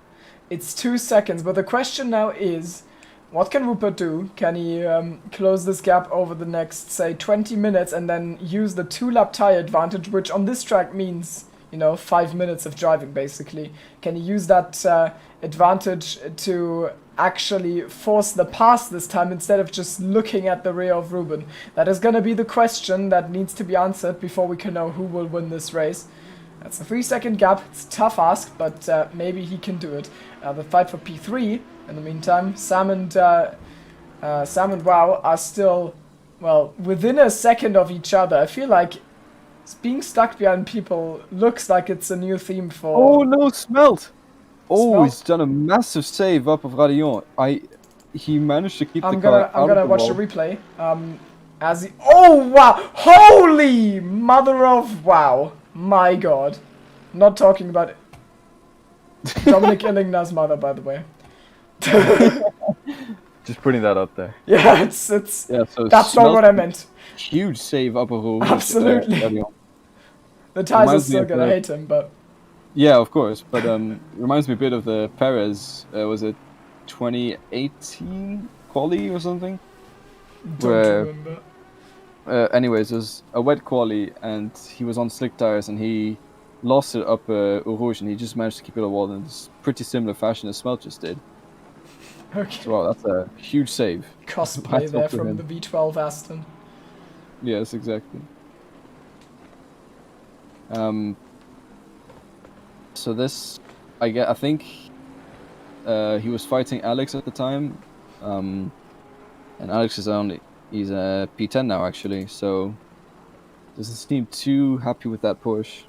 It's 2 seconds, but the question now is, what can Rupert do? Can he close this gap over the next, say, 20 minutes and then use the 2-lap tire advantage, which on this track means, 5 minutes of driving, basically. Can he use that advantage to actually force the pass this time instead of just looking at the rear of Ruben? That is going to be the question that needs to be answered before we can know who will win this race. That's a 3-second gap. It's a tough ask, but maybe he can do it. The fight for P3. In the meantime, Sam and Wow are still, well, within a second of each other. I feel like being stuck behind people looks like it's a new theme for... Oh, no, Smelt! Oh, Smelt? he's done a massive save up of Radillon. He managed to keep the car I'm gonna out of the watch wall. the replay. As he... Oh, wow! Holy mother of wow! My god. Not talking about it. Dominic Illingna's mother, by the way. Just putting that up there. Yeah, it's Yeah, so that's not what I meant. Huge save up of Rouge. Absolutely. The ties are Reminds me still of gonna the- hate him, but Yeah, of course, but reminds me a bit of the Perez. Was it 2018 quali or something? don't Where- remember. Anyways, it was a wet quali, and he was on slick tires, and he lost it up Rouge, and he just managed to keep it on the wall in this pretty similar fashion as Smelt just did. Okay. So wow, that's a huge save. Cosplay Hats there off to from him. the V12 Aston. Yes, exactly. So this, I think, he was fighting Alex at the time, and Alex is he's a P10 now actually, so doesn't seem too happy with that push.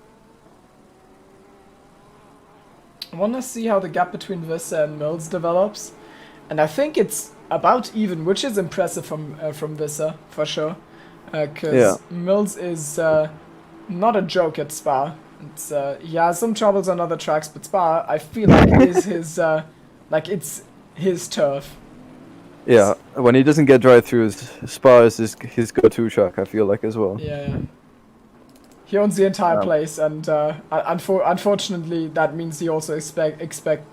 I want to see how the gap between Vissa and Mills develops, and I think it's about even, which is impressive from Vissa for sure, because Mills is not a joke at Spa. It's he has some troubles on other tracks, but Spa I feel like is his it's his turf. Yeah, when he doesn't get drive-throughs, Spa is his go-to track, I feel like, as well. Yeah. He owns the entire place, and unfortunately, that means he also inspects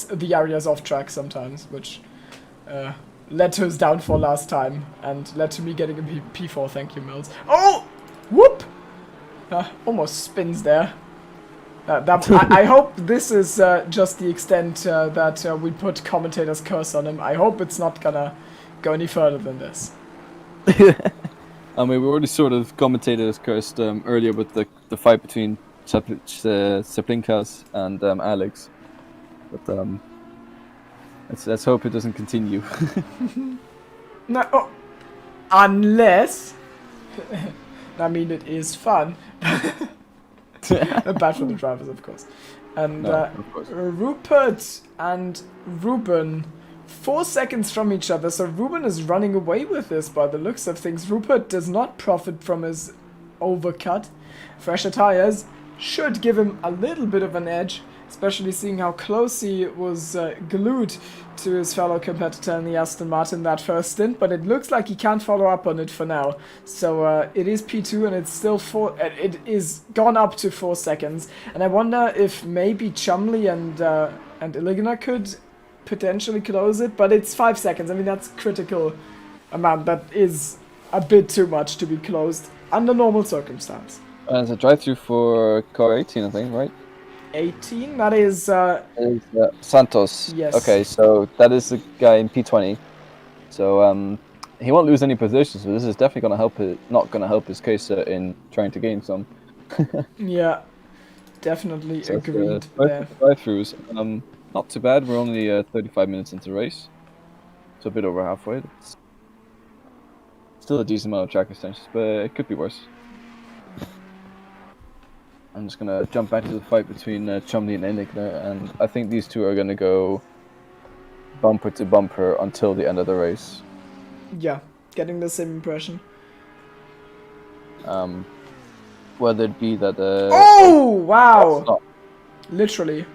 the areas off track sometimes, which led to his downfall last time, and led to me getting a P4. Thank you, Mills. Oh, whoop! Almost spins there. I hope this is just the extent that we put commentator's curse on him. I hope it's not gonna go any further than this. I mean, we already sort of commentated as cursed earlier with the fight between Seplinkas and Alex, but let's hope it doesn't continue. No, unless, I mean, it is fun. Bad for the drivers, of course. And No, of course. Rupert and Ruben, 4 seconds from each other, so Ruben is running away with this by the looks of things. Rupert does not profit from his overcut. Fresher tires should give him a little bit of an edge, especially seeing how close he was glued to his fellow competitor in the Aston Martin that first stint, but it looks like he can't follow up on it for now. So it is P2 and it's still it is gone up to 4 seconds. And I wonder if maybe Chumley and Illigana could potentially close it, but it's 5 seconds. I mean, that's critical amount. That is a bit too much to be closed under normal circumstance. It's a drive-through for car 18, I think, right? 18, that is Santos. Yes. Okay, so that is the guy in P20. So he won't lose any positions, but this is definitely going to help not going to help his case in trying to gain some. yeah, definitely So it's, agreed both there. drive-throughs. Not too bad. We're only 35 minutes into the race, so a bit over halfway. It's still a decent amount of track extensions, but it could be worse. I'm just gonna jump back to the fight between Chumley and Enigner, and I think these two are gonna go bumper to bumper until the end of the race. Yeah, getting the same impression. Whether it be that Oh, wow! that's Literally.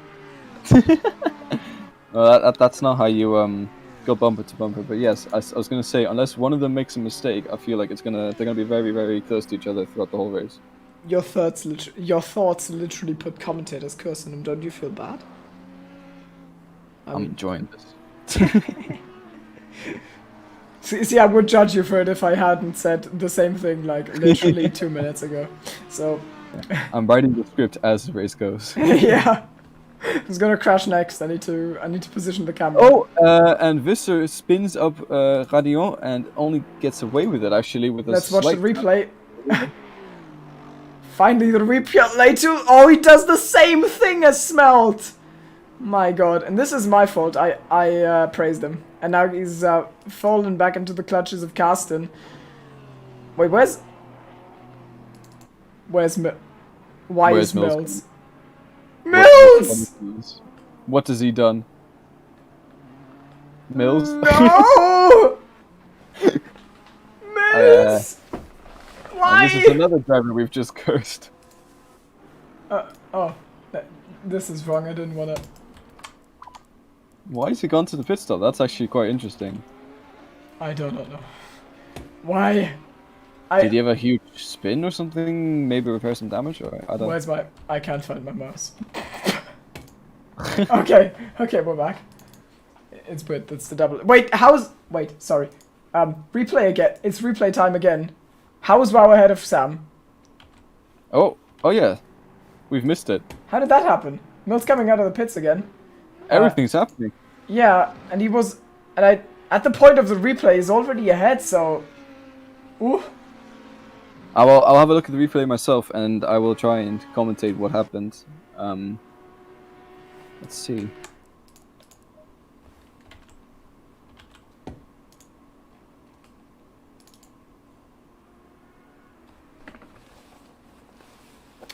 no, that's not how you go bumper to bumper. But yes, I was gonna say, unless one of them makes a mistake, I feel like they're gonna be very, very close to each other throughout the whole race. Your thoughts literally put commentator's curse on them. Don't you feel bad? I'm enjoying this. See, I would judge you for it if I hadn't said the same thing like literally 2 minutes ago. So I'm writing the script as the race goes. yeah, who's gonna crash next? I need to position the camera. Oh, and Visser spins up Radion and only gets away with it actually with a Let's watch the slight... replay. Finally, the replay too. Oh, he does the same thing as Smelt. My God, and this is my fault. I praised him, and now he's fallen back into the clutches of Karsten. Wait, why is Mills? Mills! What has he done? Mills? No! Mills! Why? This is another driver we've just cursed. Oh, this is wrong. I didn't want to. Why has he gone to the pit stop? That's actually quite interesting. I don't know. Why? Did he have a huge spin or something? Maybe repair some damage? Or I don't. Where's my? I can't find my mouse. Okay, we're back. It's weird. That's the double. Wait, Wait, sorry. Replay again. It's replay time again. How is Wow ahead of Sam? Oh yeah, we've missed it. How did that happen? Mill's coming out of the pits again. Everything's happening. Yeah, and at the point of the replay, he's already ahead. So, ooh. I'll have a look at the replay myself, and I will try and commentate what happened. Let's see.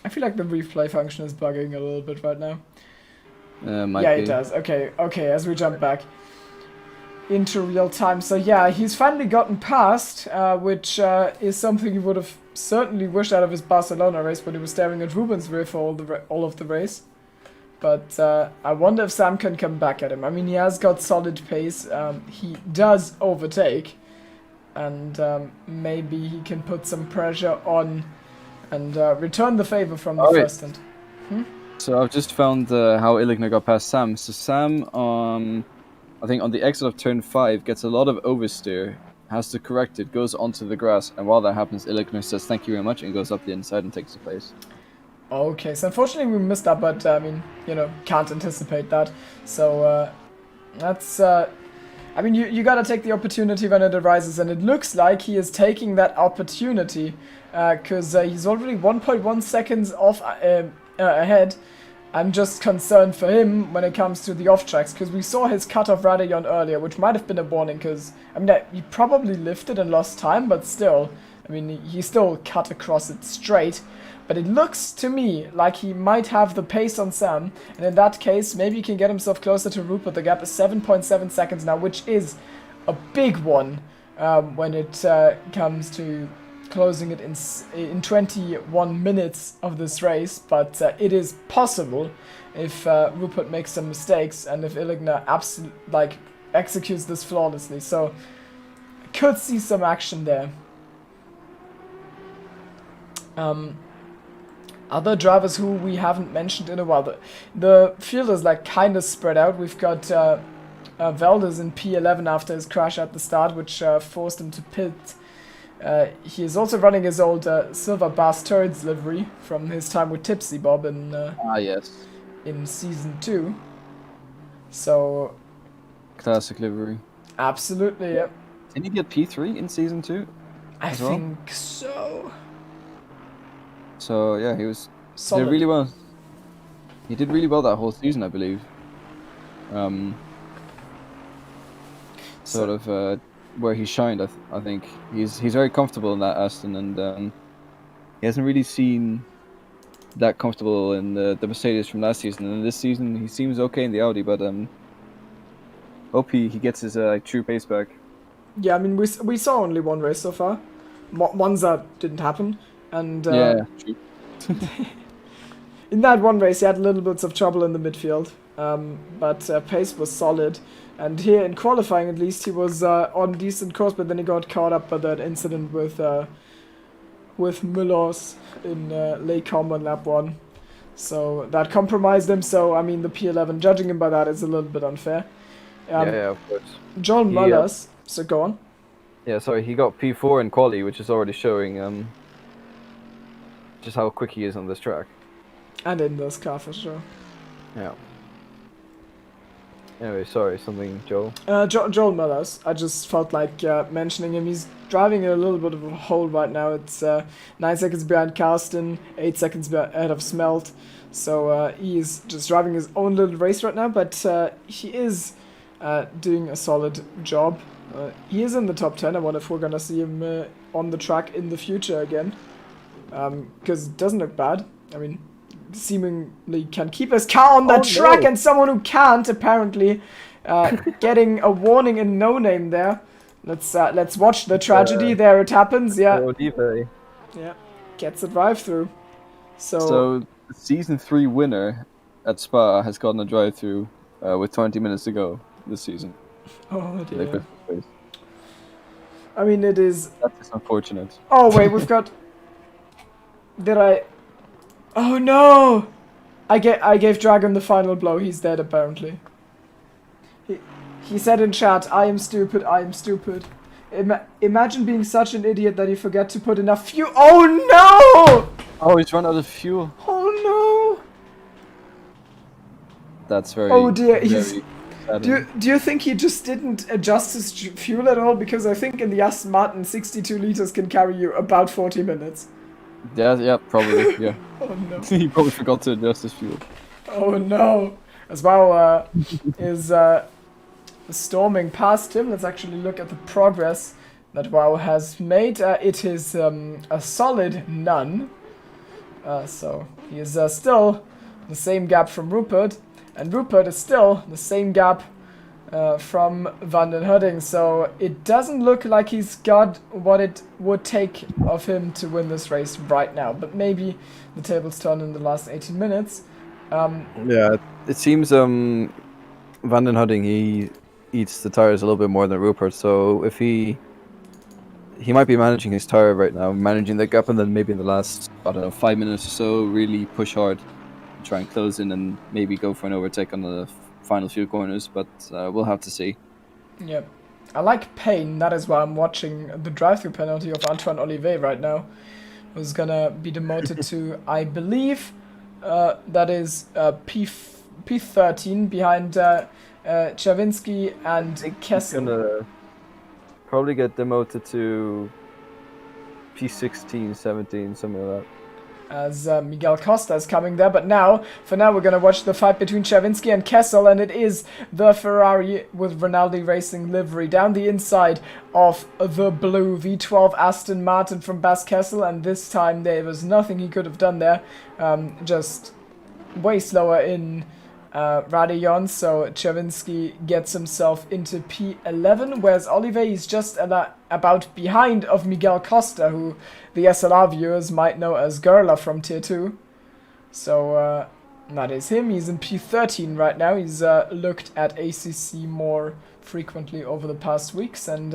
I feel like the replay function is bugging a little bit right now. Might Yeah, be. it does. Okay, as we jump back into real time. So yeah, he's finally gotten past, which is something he would have certainly wished out of his Barcelona race when he was staring at Ruben's rear for all of the race. But I wonder if Sam can come back at him. I mean, he has got solid pace. He does overtake, and maybe he can put some pressure on and return the favor from the first end. So I've just found how Illigner got past Sam. So Sam, I think on the exit of turn 5, gets a lot of oversteer, has to correct it, goes onto the grass, and while that happens, Illigner says thank you very much and goes up the inside and takes the place. Okay, so unfortunately we missed that, but I mean, can't anticipate that. So that's, I mean, you gotta take the opportunity when it arises, and it looks like he is taking that opportunity, because he's already 1.1 seconds off ahead. I'm just concerned for him when it comes to the off tracks, because we saw his cut off Radion earlier, which might have been a warning, because I mean he probably lifted and lost time, but still, I mean he still cut across it straight. But it looks to me like he might have the pace on Sam, and in that case maybe he can get himself closer to Rupert. The gap is 7.7 seconds now, which is a big one when it comes to closing it in 21 minutes of this race, but it is possible if Rupert makes some mistakes and if Illigner executes this flawlessly. So I could see some action there. Other drivers who we haven't mentioned in a while, the field is kind of spread out. We've got Valdez in P11 after his crash at the start, which forced him to pit. He is also running his old Silver Bass Turds livery from his time with Tipsy Bob in Yes. in Season 2. So Classic livery. absolutely, yeah. Didn't he get P3 in Season 2? I as well? think so. So yeah, he Solid. did really well. He did really well that whole season, I believe. Sort of where he shined, I think he's very comfortable in that Aston, and he hasn't really seen that comfortable in the Mercedes from last season. And this season, he seems okay in the Audi, but hope he gets his true pace back. Yeah, I mean we saw only one race so far. Monza didn't happen, and Yeah, true. in that one race, he had a little bit of trouble in the midfield, but pace was solid. And here in qualifying, at least, he was on decent course, but then he got caught up by that incident with Müllers in Les Combes on lap 1. So that compromised him. So, I mean, the P11, judging him by that is a little bit unfair. Yeah, of course. Joel Müllers, so go on. Yeah, sorry, he got P4 in quali, which is already showing just how quick he is on this track. And in this car, for sure. Yeah. Anyway, sorry, something, Joel? Joel Müllers, I just felt like mentioning him. He's driving in a little bit of a hole right now. It's 9 seconds behind Karsten, 8 seconds ahead of Smelt. So he's just driving his own little race right now, but he is doing a solid job. He is in the top 10. I wonder if we're going to see him on the track in the future again. Because it doesn't look bad. I mean, seemingly can keep his car on that track, and someone who can't, apparently, getting a warning in no name there. Let's watch the tragedy. There it happens. Yeah. Yeah. Gets a drive through. So the season 3 winner at Spa has gotten a drive through with 20 minutes to go this season. Oh dear. I mean, it is. That is unfortunate. Oh wait, we've got. Did I? Oh no! I gave Dragon the final blow. He's dead apparently. He said in chat, "I am stupid. I am stupid." Imagine being such an idiot that you forget to put enough fuel. Oh no! Oh, he's run out of fuel. Oh no! That's very. Oh dear. Very do you think he just didn't adjust his fuel at all? Because I think in the Aston Martin, 62 liters can carry you about 40 minutes. Yeah, probably. Yeah. Oh no. He probably forgot to adjust his fuel. Oh no. As well is storming past him. Let's actually look at the progress that WoW has made. It is a solid none. So he is still the same gap from Rupert. And Rupert is still the same gap from Van den Hudding, so it doesn't look like he's got what it would take of him to win this race right now. But maybe the tables turn in the last 18 minutes. Yeah, it seems Van den Hudding, he eats the tires a little bit more than Rupert, so if he might be managing his tire right now, managing the gap, and then maybe in the last, I don't know, 5 minutes or so, really push hard. Try and close in and maybe go for an overtake on the final few corners, but we'll have to see. Yeah, I like Payne. That is why I'm watching the drive-through penalty of Antoine Olivet right now, who's gonna be demoted to, I believe, that is P13 behind Czerwinski and Kessel. He's gonna probably get demoted to P16, 17, something like that. As Miguel Costa is coming there, but for now we're gonna watch the fight between Czerwinski and Kessel, and it is the Ferrari with Rinaldi Racing livery down the inside of the blue V12 Aston Martin from Bas Kessel, and this time there was nothing he could have done there, just way slower in Radillon, so Czerwinski gets himself into P11, whereas Olivet is just about behind of Miguel Costa, who the SLR viewers might know as Gerla from Tier 2. So that is him. He's in P13 right now. He's looked at ACC more frequently over the past weeks, and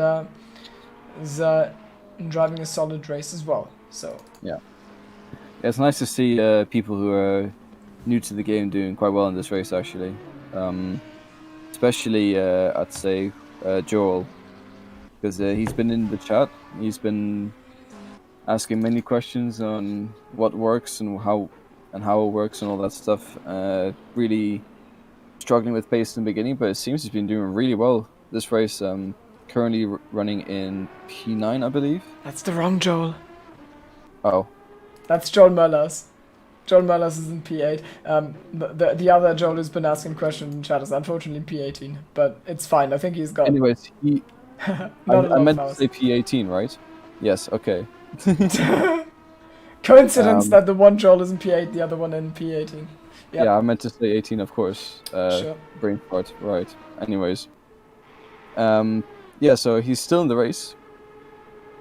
is driving a solid race as well. So yeah, it's nice to see people who are new to the game doing quite well in this race, actually. Especially, I'd say, Joel, because he's been in the chat. He's been asking many questions on what works and how it works and all that stuff. Really struggling with pace in the beginning, but it seems he's been doing really well this race. Currently running in P9, I believe. That's the wrong Joel. Oh. That's Joel Möllers. Joel Möllers is in P8. The other Joel who's been asking questions in chat is unfortunately P18, but it's fine. I think he's got. Anyways, I meant to say P18, right? Yes. Okay. Coincidence that the one Joel is in P8, the other one in P18. Yep. Yeah, I meant to say 18, of course. Sure. Brain fart. Right. Anyways. Yeah. So he's still in the race.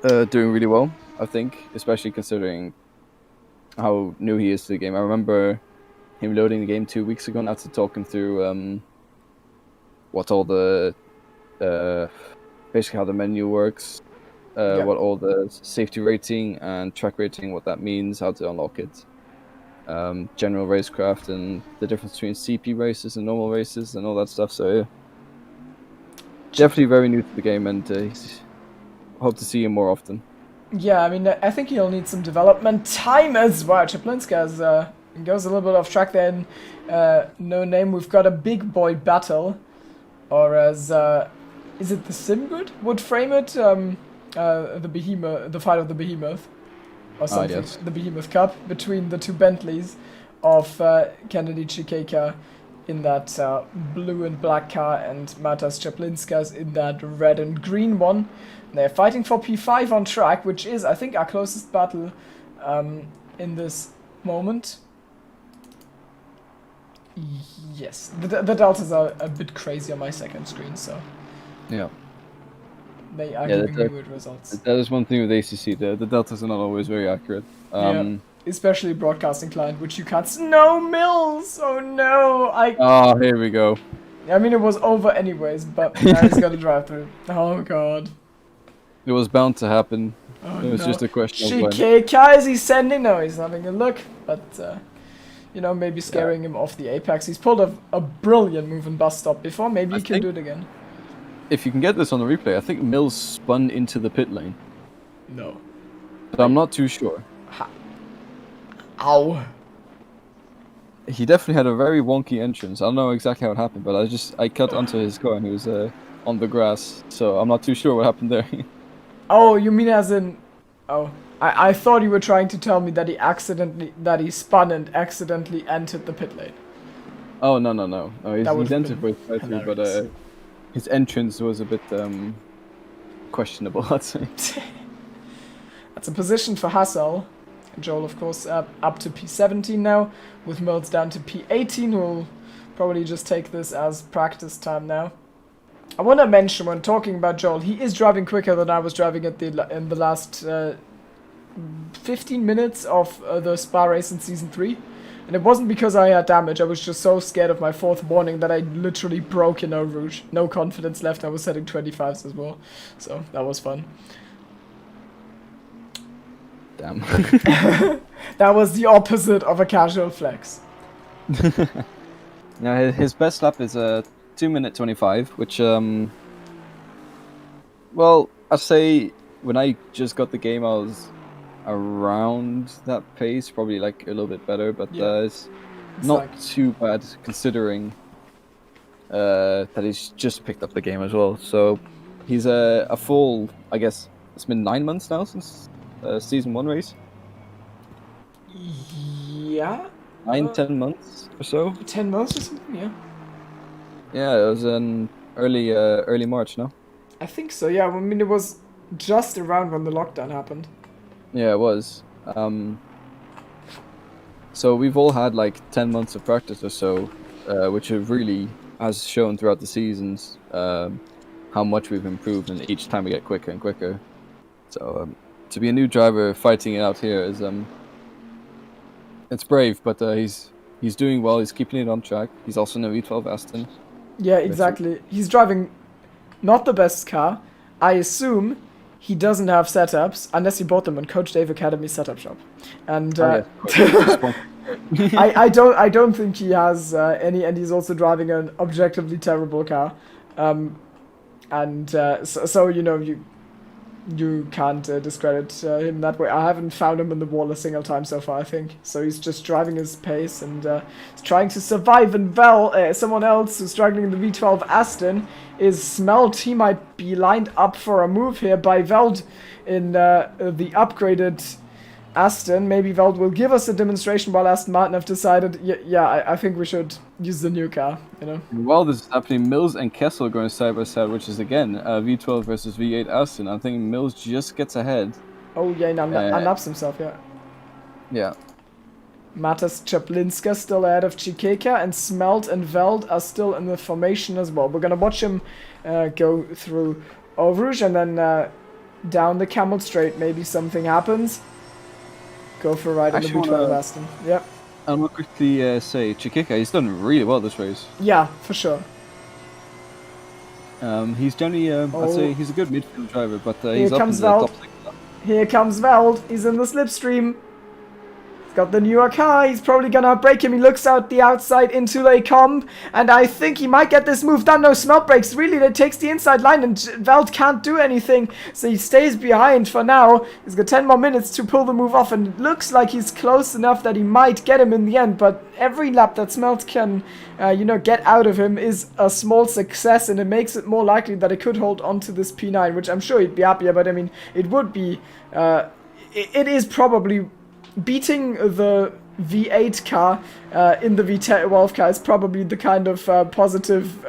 Doing really well, I think, especially considering how new he is to the game. I remember him loading the game 2 weeks ago, now to talk him through what all the basically how the menu works, what all the safety rating and track rating, what that means, how to unlock it, general racecraft, and the difference between CP races and normal races and all that stuff. So yeah, definitely very new to the game, and hope to see him more often. Yeah, I mean, I think he'll need some development time as well. Chaplinska goes a little bit off track there in No Name. We've got a big boy battle, or as is it the Simgood would frame it? The Behemoth, the fight of the Behemoth, or something. Yes. The Behemoth Cup between the two Bentleys of Kennedy Chikeka in that blue and black car, and Matas Chaplinskas in that red and green one. They're fighting for P5 on track, which is, I think, our closest battle in this moment. Yes, the deltas are a bit crazy on my second screen, so Yeah. they are giving me weird results. That is one thing with ACC. The deltas are not always very accurate. Yeah, especially broadcasting client, which you can't. No Mills! Oh no! Oh, here we go. I mean, it was over anyways, but now he's got to drive through. Oh god. It was bound to happen. Oh, It was no. just a question of when. Chikeka, is he sending? No, he's having a look, but you know, maybe scaring him off the apex. He's pulled a brilliant move in bus stop before. Maybe he can do it again. If you can get this on the replay, I think Mills spun into the pit lane, No. but I'm not too sure. Ow. He definitely had a very wonky entrance. I don't know exactly how it happened, but I cut onto his car and he was on the grass, so I'm not too sure what happened there. Oh, you mean as in? Oh, I thought you were trying to tell me that he spun and accidentally entered the pit lane. Oh no, he's That would've entered been with through, but hilarious. his entrance was a bit questionable, I'd say. That's a position for Hassel. Joel, of course, up to P17 now, with Mills down to P18, who will probably just take this as practice time now. I want to mention, when talking about Joel, he is driving quicker than I was driving in the last 15 minutes of the Spa race in Season 3. And it wasn't because I had damage, I was just so scared of my fourth warning that I literally broke in Eau Rouge. No confidence left, I was setting 25s as well. So, that was fun. Damn. That was the opposite of a casual flex. Now his best lap is 2:25, which well, I'd say when I just got the game, I was around that pace, probably like a little bit better, but it's not like too bad considering that he's just picked up the game as well. So he's a full, I guess it's been 9 months now since Season 1 race. Yeah? 9-10 months or so. 10 months or something, yeah. Yeah, it was in early March, no? I think so, yeah. I mean, it was just around when the lockdown happened. Yeah, it was. So we've all had like 10 months of practice or so, which have really has shown throughout the seasons how much we've improved, and each time we get quicker and quicker. So to be a new driver fighting it out here is it's brave, but he's doing well. He's keeping it on track. He's also in a V12 Aston. Yeah, exactly. He's driving not the best car. I assume he doesn't have setups unless he bought them on Coach Dave Academy setup shop. And I don't think he has any, and he's also driving an objectively terrible car. So you know, you can't discredit him that way. I haven't found him in the wall a single time so far, I think. So he's just driving his pace and he's trying to survive. And someone else who's struggling in the V12 Aston is Smelt. He might be lined up for a move here by Veld in the upgraded Aston. Maybe Veld will give us a demonstration, while Aston Martin have decided, I think we should use the new car, you know. While this is happening, Mills and Kessel are going side by side, which is again V12 versus V8 Aston. I think Mills just gets ahead. Oh yeah, unlaps himself, yeah. Yeah. Matas Chaplinska still ahead of Chikeka, and Smelt and Veld are still in the formation as well. We're gonna watch him go through Eau Rouge and then down the Camel Straight. Maybe something happens. Go for a ride in the V12 Aston. Yep. And we'll quickly say, Chikika, he's done really well this race. Yeah, for sure. He's generally, I'd say he's a good midfield driver, but he's up in the top 6. Here comes Veld. He's in the slipstream. He's got the newer car. He's probably gonna break him. He looks out the outside into Le Combe, and I think he might get this move done. No smelt brakes. Really, that takes the inside line, and Veld can't do anything, so he stays behind for now. He's got 10 more minutes to pull the move off, and it looks like he's close enough that he might get him in the end, but every lap that Smelt can, get out of him is a small success, and it makes it more likely that he could hold on to this P9, which I'm sure he'd be happier, but I mean, it would be, it is probably beating the V8 car in the V12 car is probably the kind of positive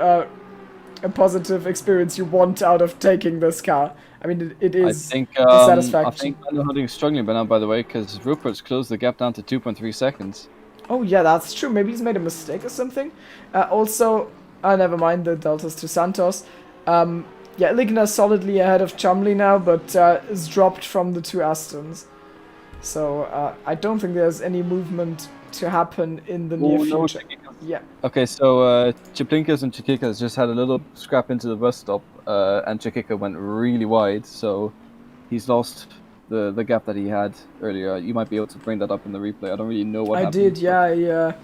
experience you want out of taking this car. I mean, it is satisfaction. I think Van Hodding is struggling by now, by the way, because Rupert's closed the gap down to 2.3 seconds. Oh yeah, that's true. Maybe he's made a mistake or something. Also, never mind the deltas to Santos. Yeah, Ligna solidly ahead of Chumley now, but is dropped from the two Astons. So I don't think there's any movement to happen in the near future. Yeah. Okay, so Chiplinkas and Chikikas just had a little scrap into the bus stop, and Chikika went really wide, so he's lost the gap that he had earlier. You might be able to bring that up in the replay. I don't really know what happened. I did, yeah.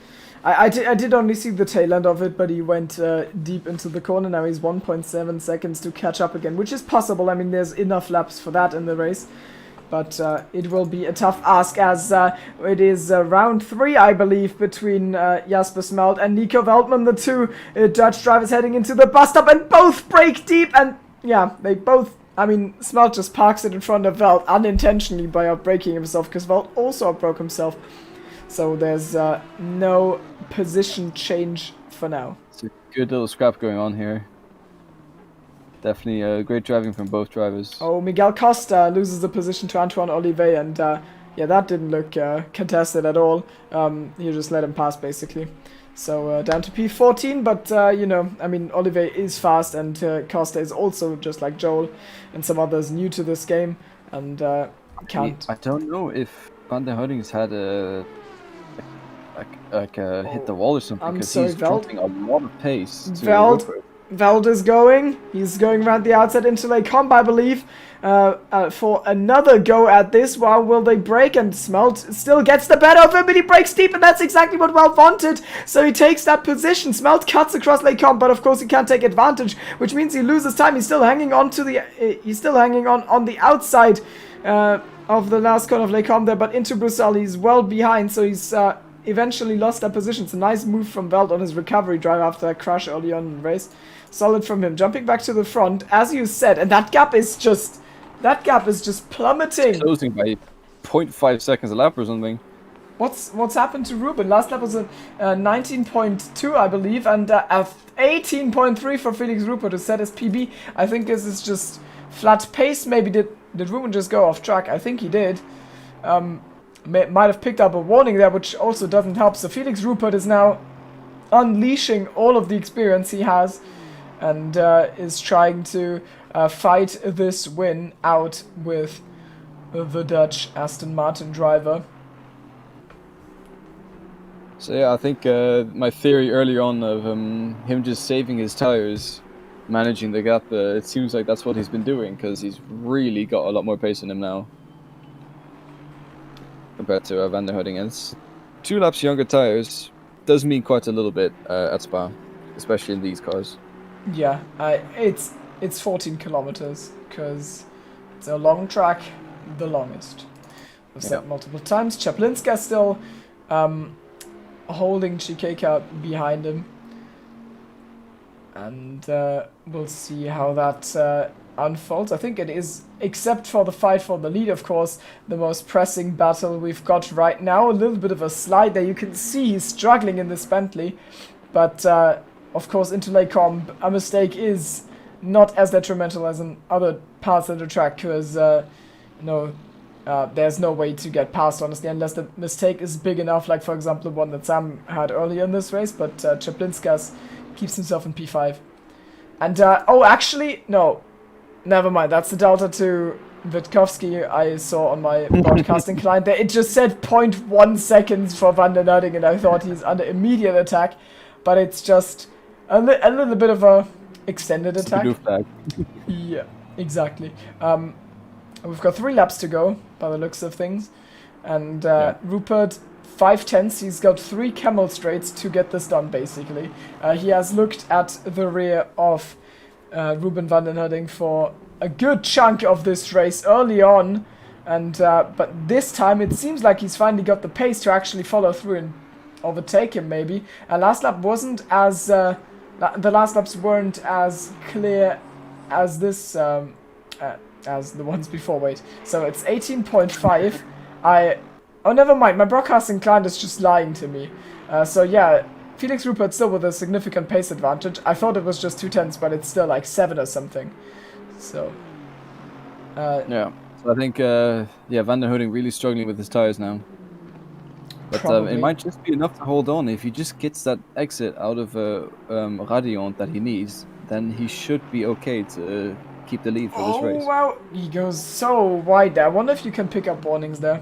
I did only see the tail end of it, but he went deep into the corner. Now he's 1.7 seconds to catch up again, which is possible. I mean, there's enough laps for that in the race. But it will be a tough ask, as it is round 3, I believe, between Jasper Smelt and Nico Veldman, the two Dutch drivers heading into the bus stop, and both brake deep, and yeah, they both, I mean, Smelt just parks it in front of Veld unintentionally by outbraking himself, because Veld also outbroke himself. So there's no position change for now. It's a good little scrap going on here. Definitely great driving from both drivers. Oh, Miguel Costa loses the position to Antoine Olivet, and yeah, that didn't look contested at all. He just let him pass, basically. So down to P14, but I mean, Olivet is fast, and Costa is also, just like Joel and some others, new to this game, and can't... I don't know if Van der Hodding's had a hit the wall or something, because he's dropping a lot of pace. Veld is going. He's going around the outside into Le Combe, I believe, for another go at this. Well, will they break? And Smelt still gets the better of him, but he breaks deep, and that's exactly what Veld wanted. So he takes that position. Smelt cuts across Le Combe, but of course he can't take advantage, which means he loses time. He's still hanging on to the. He's still hanging on the outside of the last corner of Le Combe there, but into Brussels he's well behind. So he's eventually lost that position. It's a nice move from Veld on his recovery drive after that crash early on in the race. Solid from him, jumping back to the front, as you said, and that gap is just plummeting. It's closing by 0.5 seconds a lap or something. What's happened to Ruben? Last lap was a 19.2, I believe, and 18.3 for Felix Rupert to set his PB. I think this is just flat pace. Maybe did Ruben just go off track? I think he did. Might have picked up a warning there, which also doesn't help. So Felix Rupert is now unleashing all of the experience he has, and is trying to fight this win out with the Dutch Aston Martin driver. So yeah, I think my theory earlier on of him just saving his tires, managing the gap, it seems like that's what he's been doing, because he's really got a lot more pace in him now compared to Van der Hodding. It's 2 laps younger tires does mean quite a little bit at Spa, especially in these cars. Yeah, it's 14 kilometers, because it's a long track, the longest. I've said multiple times. Chaplinska still holding Chikeka behind him, and we'll see how that unfolds. I think it is, except for the fight for the lead, of course, the most pressing battle we've got right now. A little bit of a slide there. You can see he's struggling in this Bentley, but of course, into Le Combe, a mistake is not as detrimental as in other parts of the track, because there's no way to get past, honestly, unless the mistake is big enough, like, for example, the one that Sam had earlier in this race, but Chaplinskas keeps himself in P5. And, oh, actually, no, never mind, that's the delta to Witkowski I saw on my broadcasting client there. It just said 0.1 seconds for Van der Nerding, and I thought he's under immediate attack, but it's just a little bit of a extended attack. Yeah, exactly. We've got 3 laps to go by the looks of things, and Rupert 5/10. He's got 3 camel straights to get this done. Basically, he has looked at the rear of Ruben van der Nerding for a good chunk of this race early on, and but this time it seems like he's finally got the pace to actually follow through and overtake him. Maybe last lap wasn't as the last laps weren't as clear as this as the ones before. Wait, so it's 18.5. Oh, never mind. My broadcasting client is just lying to me. So yeah, Felix Rupert still with a significant pace advantage. I thought it was just 2/10, but it's still like 7 or something. So yeah, so I think Van der Nerding really struggling with his tires now. But it might just be enough to hold on. If he just gets that exit out of Radiant that he needs, then he should be okay to keep the lead for this race. Oh wow, he goes so wide there. I wonder if you can pick up warnings there.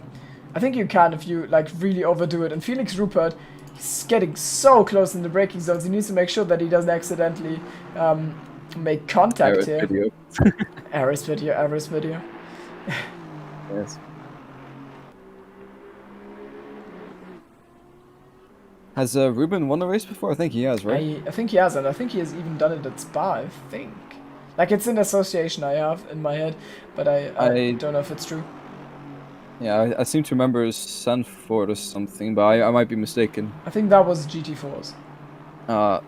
I think you can if you like really overdo it. And Felix Rupert, he's getting so close in the braking zones. He needs to make sure that he doesn't accidentally make contact here. Video. Errors video. Yes. Has Ruben won a race before? I think he has, right? I think he has, and I think he has even done it at Spa, I think. Like, it's an association I have in my head, but I don't know if it's true. Yeah, I seem to remember Sanford or something, but I might be mistaken. I think that was GT4s.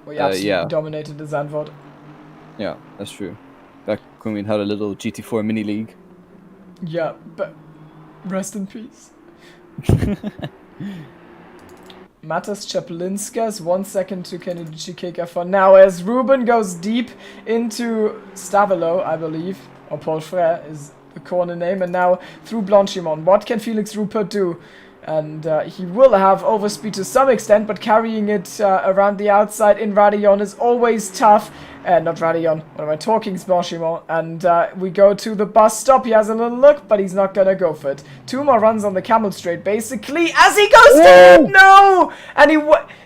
We absolutely yeah. dominated the Zandvoort. Yeah, that's true. Back when we had a little GT4 mini league. Yeah, but rest in peace. Matas Chaplinskas, 1 second to Kennedy Chikeka for now, as Ruben goes deep into Stavelo, I believe, or Paul Frere is the corner name, and now through Blanchimont. What can Felix Rupert do? And he will have overspeed to some extent, but carrying it around the outside in Radillon is always tough. Not Radillon, what am I talking, Blanchimont. And we go to the bus stop. He has a little look, but he's not gonna go for it. 2 more runs on the Camel Straight, basically, as he goes to it! No! And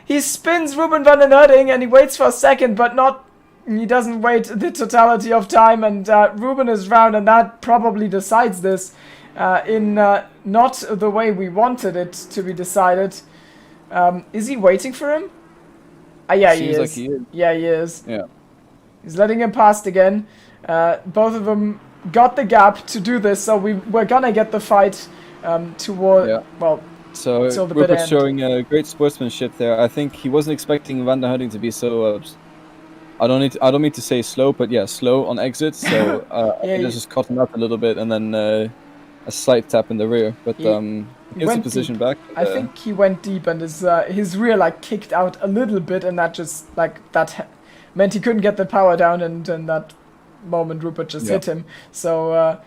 he spins Ruben van der Nerding, and he waits for a second, but not... He doesn't wait the totality of time, and Ruben is round, and that probably decides this in not the way we wanted it to be decided. Is he waiting for him? Yeah, he is. Like he is. Yeah, he is. Yeah. He's letting him past again. Both of them got the gap to do this, so we're gonna get the fight toward, well, so the bit Rupert's end. showing great sportsmanship there. I think he wasn't expecting Van der Nerding to be so... I don't mean to say slow, but yeah, slow on exit. So I just caught him up a little bit, and then a slight tap in the rear. But he gets the position back. But, I think he went deep, and his rear like kicked out a little bit, and that just meant he couldn't get the power down, and in that moment Rupert just hit him. So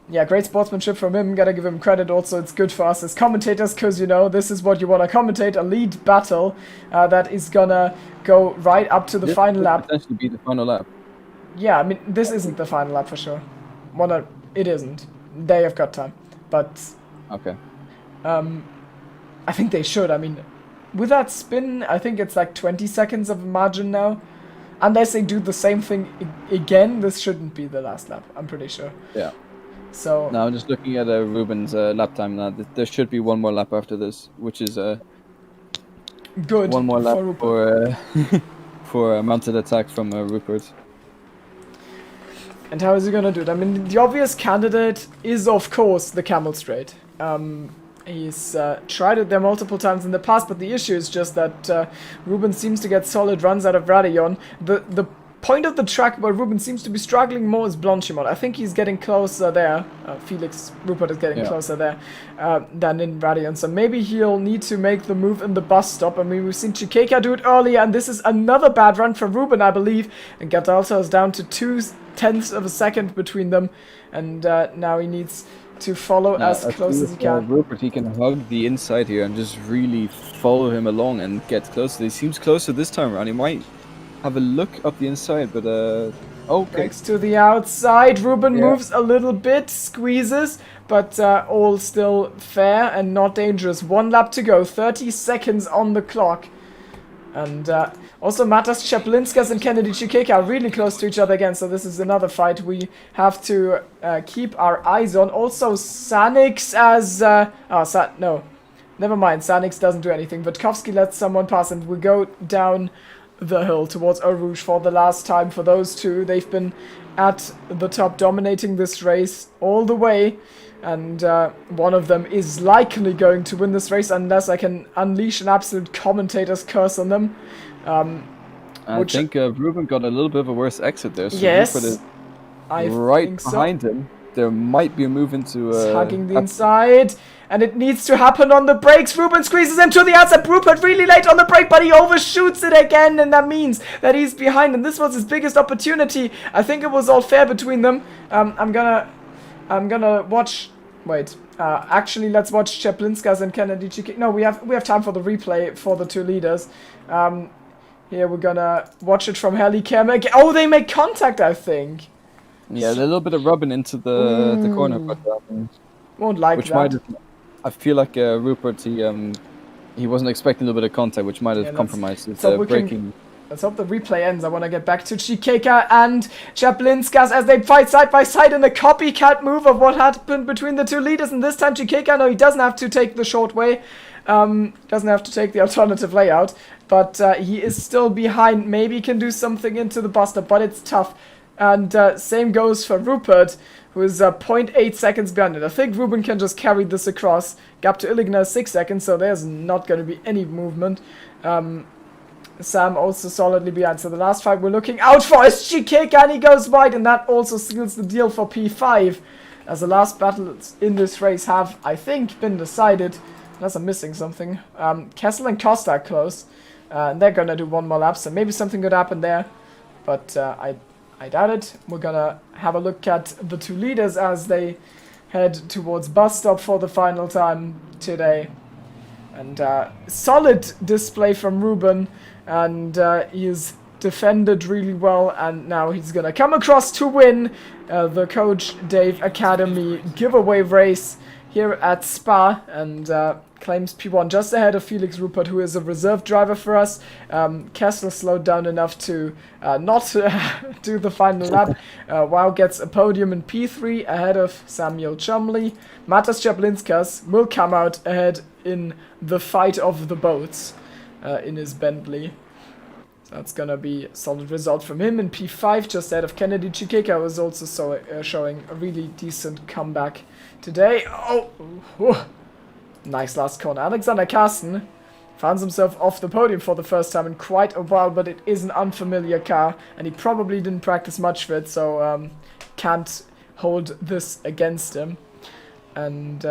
yeah, great sportsmanship from him. Gotta give him credit. Also, it's good for us as commentators, because you know this is what you want to commentate: a lead battle that is gonna go right up to the final lap. Potentially be the final lap. Yeah, I mean this isn't the final lap for sure. It isn't. They have got time, but okay. I think they should. I mean, with that spin, I think it's like 20 seconds of margin now. Unless they do the same thing again, this shouldn't be the last lap. I'm pretty sure. Yeah. So now I'm just looking at Ruben's lap time now. There should be one more lap after this, which is good. One more lap for for a mounted attack from Rupert. And how is he gonna do it? I mean, the obvious candidate is of course the Camel Straight. He's tried it there multiple times in the past, but the issue is just that Ruben seems to get solid runs out of Radillon. The point of the track where Ruben seems to be struggling more is Blanchimont. I think he's getting closer there. Felix Rupert is getting closer there than in Radillon. So maybe he'll need to make the move in the bus stop. I mean, we've seen Chikeka do it earlier, and this is another bad run for Ruben, I believe. And Gatalta is down to 0.2 of a second between them, and now he needs to follow as close as he can. Rupert, he can hug the inside here and just really follow him along and get closer. He seems closer this time around. He might have a look up the inside, but okay. Breaks to the outside. Ruben Yeah. moves a little bit, squeezes, but all still fair and not dangerous. 1 lap to go, 30 seconds on the clock. And also Matas Chaplinskas and Kennedy Chikeka are really close to each other again, so this is another fight we have to keep our eyes on. Also Sanix as... no, never mind, Sanix doesn't do anything. Witkowski lets someone pass and we go down the hill towards Eau Rouge for the last time for those two. They've been at the top dominating this race all the way. And one of them is likely going to win this race unless I can unleash an absolute commentator's curse on them. I think Ruben got a little bit of a worse exit there. So yes, Rupert is I right think so. behind him. There might be a move into... He's hugging the inside, and it needs to happen on the brakes. Ruben squeezes him to the outside. Rupert really late on the brake, but he overshoots it again, and that means that he's behind, and this was his biggest opportunity. I think it was all fair between them. I'm gonna watch... Wait, actually, let's watch Chaplinskas and Kennedy Chikeka. No, we have time for the replay for the two leaders. Here we're gonna watch it from Helicam again. Oh, they make contact, I think. Yeah, a little bit of rubbing into the corner, but won't like which that. might have, I feel like Rupert he wasn't expecting a little bit of contact, which might have compromised his braking. Let's hope the replay ends. I want to get back to Chikeka and Chaplinskas as they fight side by side in a copycat move of what happened between the two leaders. And this time Chikeka, no, he doesn't have to take the short way. Doesn't have to take the alternative layout. But he is still behind. Maybe he can do something into the bus stop, but it's tough. And same goes for Rupert, who is 0.8 seconds behind it. I think Ruben can just carry this across. Gap to Illigner is 6 seconds, so there's not going to be any movement. Sam also solidly behind. So the last fight we're looking out for is Chikeka, and he goes wide, and that also seals the deal for P5. As the last battles in this race have, I think, been decided. Unless I'm missing something. Kessel and Costa are close. And they're going to do one more lap, so maybe something could happen there. But I doubt it. We're going to have a look at the two leaders as they head towards bus stop for the final time today. And solid display from Ruben. And he is defended really well, and now he's gonna come across to win the Coach Dave Academy giveaway race here at Spa, and claims P1 just ahead of Felix Rupert, who is a reserve driver for us. Kessel slowed down enough to not do the final lap. Wow gets a podium in P3 ahead of Samuel Chumley. Matas Chaplinskas will come out ahead in the fight of the boats in his Bentley. So that's gonna be a solid result from him in P5, just ahead of Kennedy Chikeka, who is also showing a really decent comeback today. Oh, nice last corner. Alexander Carsten finds himself off the podium for the first time in quite a while, but it is an unfamiliar car, and he probably didn't practice much for it, so can't hold this against him. And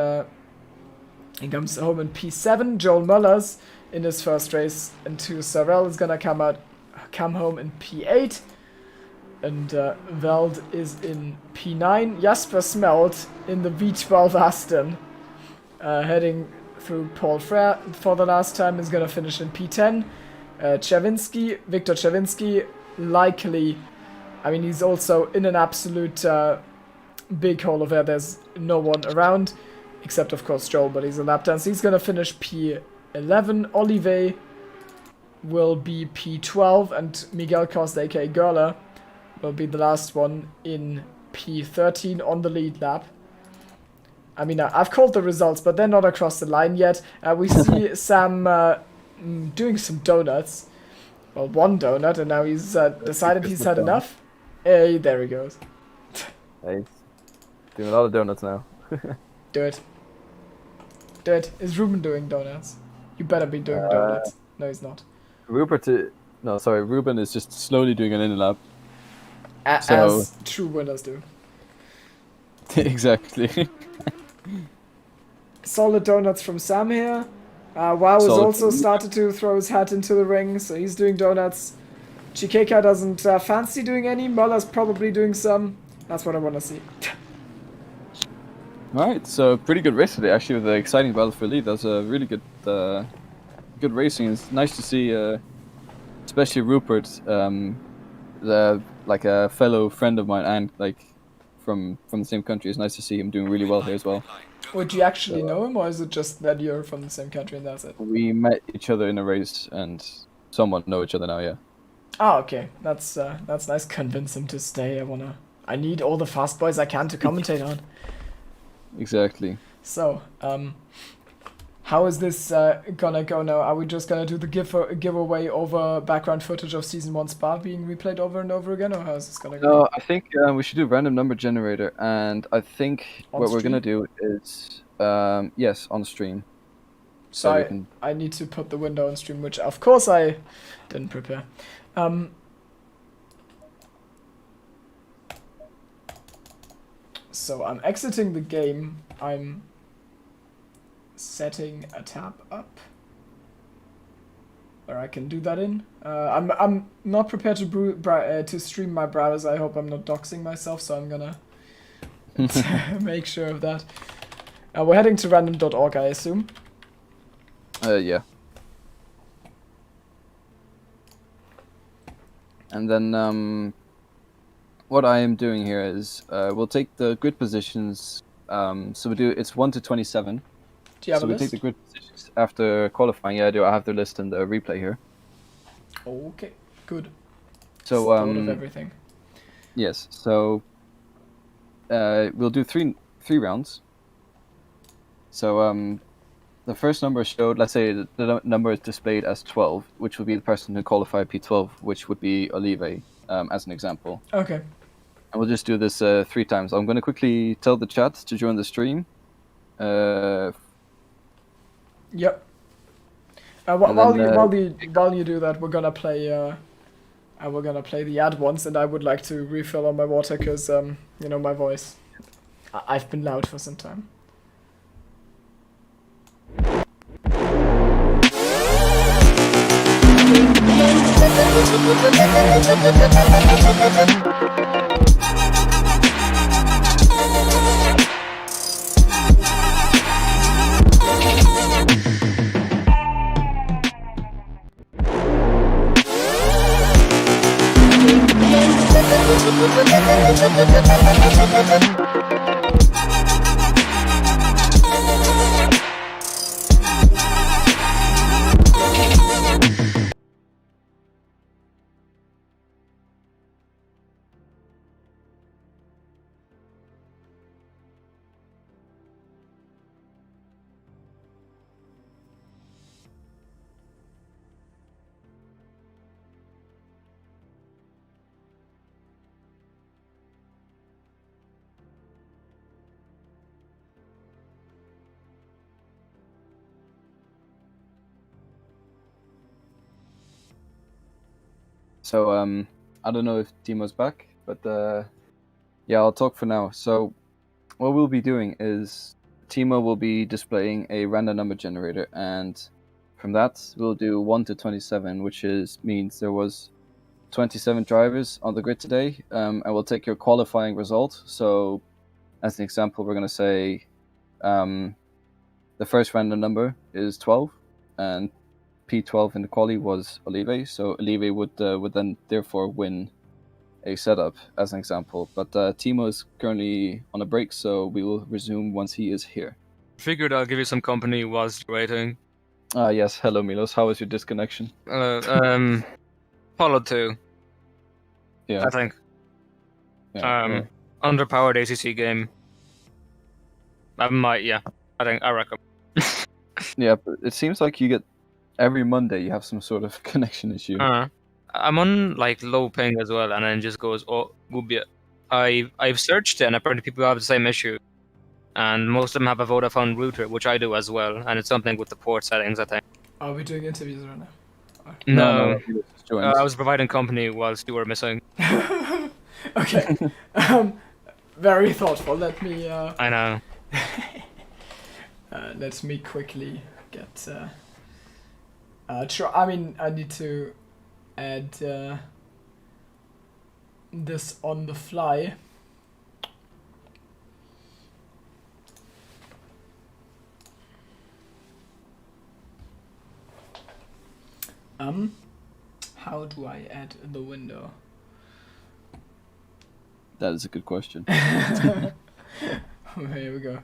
he comes home in P7. Joel Mullers in his first race in 2SRL is gonna come home in P8, and Veld is in P9. Jasper Smelt in the V12 Aston, heading through Paul Frere for the last time, is gonna finish in P10. Victor Chavinsky, likely, I mean, he's also in an absolute big hole of air. There's no one around, except of course Joel, but he's a lap down, so he's gonna finish P11. Olivier will be P12, and Miguel Costa, aka Gerler, will be the last one in P13 on the lead lap. I mean, I've called the results, but they're not across the line yet. We see Sam doing some donuts. Well, one donut, and now he's decided he's had enough. Hey, there he goes. Hey, doing a lot of donuts now. Do it. Do it. Is Ruben doing donuts? You better be doing donuts. No, he's not. Ruben is just slowly doing an in-lap. As true winners do. Exactly. Solid donuts from Sam here. Wow has also started to throw his hat into the ring, so he's doing donuts. Chikeka doesn't fancy doing any. Muller's probably doing some. That's what I want to see. Alright, so pretty good race today, actually, with the exciting battle for lead. That was a really good good racing. It's nice to see especially Rupert, like a fellow friend of mine, and like from the same country. It's nice to see him doing really well here as well. Would you actually know him, or is it just that you're from the same country and that's it? We met each other in a race and somewhat know each other now. Yeah. Oh, okay. That's nice. Convince him to stay. I need all the fast boys I can to commentate on. Exactly. So, how is this gonna go now? Are we just gonna do the giveaway over background footage of Season 1 Spa being replayed over and over again, or how is this gonna go? No, I think we should do random number generator, and I think On what we're stream? gonna do is yes, on stream. So we can... I need to put the window on stream, which of course I didn't prepare. So I'm exiting the game. I'm setting a tab up where I can do that in. I'm not prepared to stream my browser. I hope I'm not doxing myself, so I'm gonna make sure of that. We're heading to random.org, I assume. Yeah. And then what I am doing here is we'll take the grid positions. So it's 1 to 27. Do you have So a we list? take the grid positions after qualifying. Yeah, I do. I have the list in the replay here. Okay, good. So Thought of everything. yes. So we'll do three rounds. So the first number showed. Let's say the number is displayed as 12, which would be the person who qualified P12, which would be Olive, as an example. Okay. And we'll just do this 3 times. I'm going to quickly tell the chat to join the stream. Yep. While you do that, we're gonna play the ad once, and I would like to refill on my water because my voice. I've been loud for some time. So I don't know if Timo's back, but yeah, I'll talk for now. So what we'll be doing is Timo will be displaying a random number generator, and from that we'll do 1 to 27, which means there was 27 drivers on the grid today, and we'll take your qualifying result. So as an example, we're going to say the first random number is 12, and P12 in the quali was Olive, so Olive would then therefore win a setup, as an example. But Timo is currently on a break, so we will resume once he is here. Figured I'll give you some company whilst you're waiting. Yes, hello Milos, how was your disconnection? Apollo 2, Yeah. I think. Yeah. Underpowered ACC game. I reckon. Yeah, but it seems like you get every Monday you have some sort of connection issue. I'm on like low ping as well, and then it just goes, oh, Gubia. I've searched it, and apparently people have the same issue. And most of them have a Vodafone router, which I do as well, and it's something with the port settings, I think. Are we doing interviews right now? No. Milos just joined. I was providing company whilst you were missing. Okay. Very thoughtful. Let me. I know. Let me quickly get. I need to add this on the fly. How do I add the window? That is a good question. Here we go.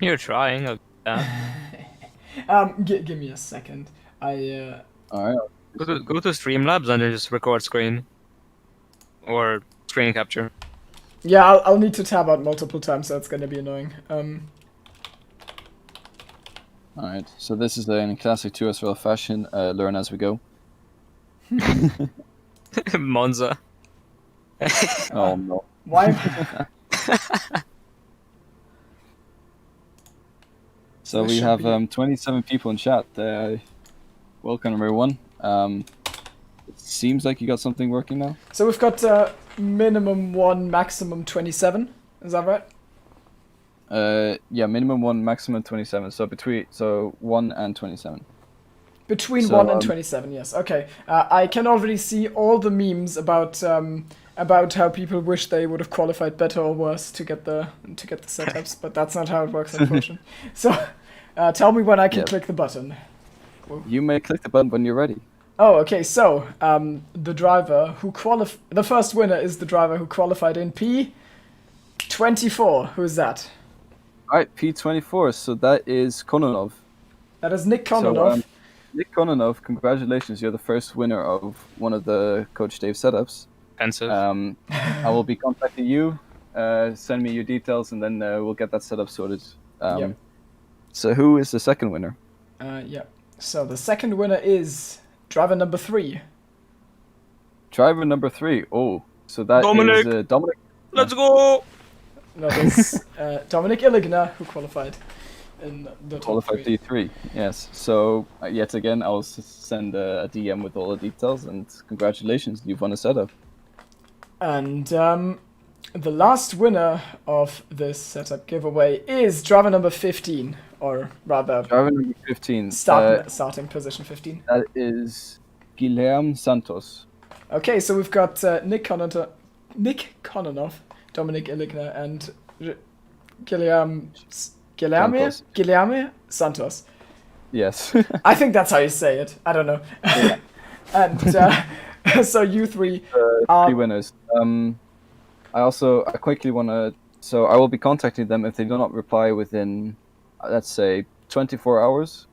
You're trying. Give me a second. All right. Go to Streamlabs and then just record screen. Or screen capture. Yeah, I'll need to tab out multiple times, so it's gonna be annoying. All right. So this is in classic 2SRL fashion. Learn as we go. Monza. Oh no. Why? So This we should have be- 27 people in chat. Welcome everyone. It seems like you got something working now. So we've got minimum 1, maximum 27. Is that right? Yeah, minimum 1, maximum 27. So between 1 and 27. Between So, 1 and 27, yes. Okay. I can already see all the memes about how people wish they would have qualified better or worse to get the setups, but that's not how it works, unfortunately. So, tell me when I can Yeah. click the button. You may click the button when you're ready. Oh, okay. So, the driver who the first winner is the driver who qualified in P24. Who's that? All right, P24. So that is Kononov. That is Nick Kononov. So, Nick Kononov, congratulations! You're the first winner of one of the Coach Dave setups. Expensive. I will be contacting you. Send me your details, and then we'll get that setup sorted. Yep. So who is the second winner? Yeah. So the second winner is driver number 3. Driver number 3. Oh, so that Dominic! is Dominic. Let's go! No, that's Dominic Illigner who qualified in the top Qualified 3. D3. Yes. So yet again, I'll send a DM with all the details, and congratulations, you've won a setup. And the last winner of this setup giveaway is driver number 15, or rather, Driver number 15. starting position 15. That is Guilherme Santos. Okay, so we've got Nick Kononov, Dominic Illigner, and Guilherme Santos. Yes. I think that's how you say it. I don't know. Yeah. And so you three 3 winners. I quickly want to. So I will be contacting them if they do not reply within, let's say, 24 hours.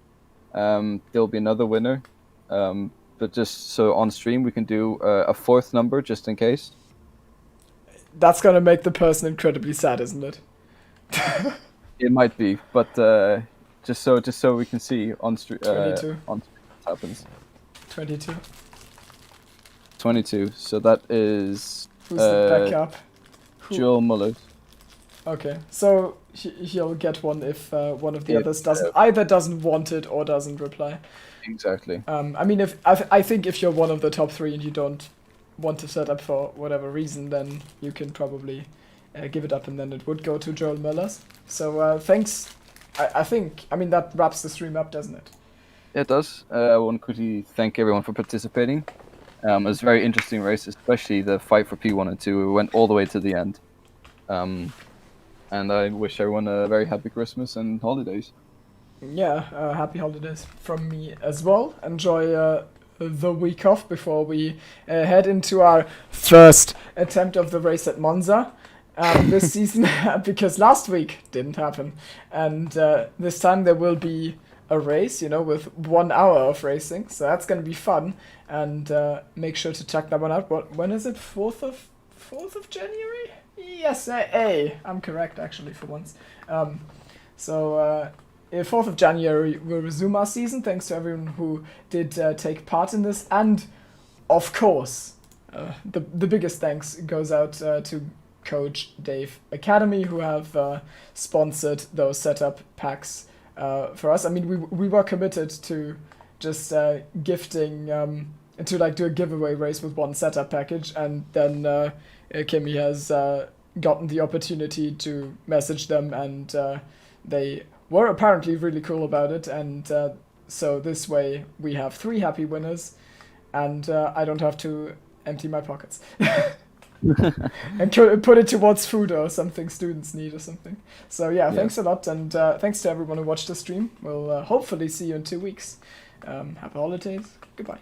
There'll be another winner. But just so on stream, we can do a 4th number just in case. That's gonna make the person incredibly sad, isn't it? It might be, but just so we can see on stream. 22. On stream what happens. 22. 22. So that is Who's the backup? Who? Joel Muller. Okay, so he'll get one if one of the If, others doesn't want it or doesn't reply. Exactly. I mean, I think if you're one of the top 3 and you don't want to set up for whatever reason, then you can probably give it up, and then it would go to Joel Mullers. So thanks. I mean that wraps the stream up, doesn't it? It does. I want to quickly thank everyone for participating. It was a very interesting race, especially the fight for P1 and 2. We went all the way to the end. And I wish everyone a very happy Christmas and holidays. Yeah, happy holidays from me as well. Enjoy the week off before we head into our first attempt of the race at Monza this season, because last week didn't happen. And this time there will be a race, with 1 hour of racing, so that's going to be fun. And make sure to check that one out. When is it? 4th of January? Yes, I'm correct actually for once. So 4th of January we'll resume our season. Thanks to everyone who did take part in this, and of course, the biggest thanks goes out to Coach Dave Academy, who have sponsored those setup packs for us. I mean, we were committed to just gifting to do a giveaway race with 1 setup package, and then Kimmy has gotten the opportunity to message them, and they were apparently really cool about it, and so this way we have 3 happy winners, and I don't have to empty my pockets. and put it towards food or something students need or something. So yeah, thanks a lot, and thanks to everyone who watched the stream. We'll hopefully see you in 2 weeks. Happy holidays. Goodbye.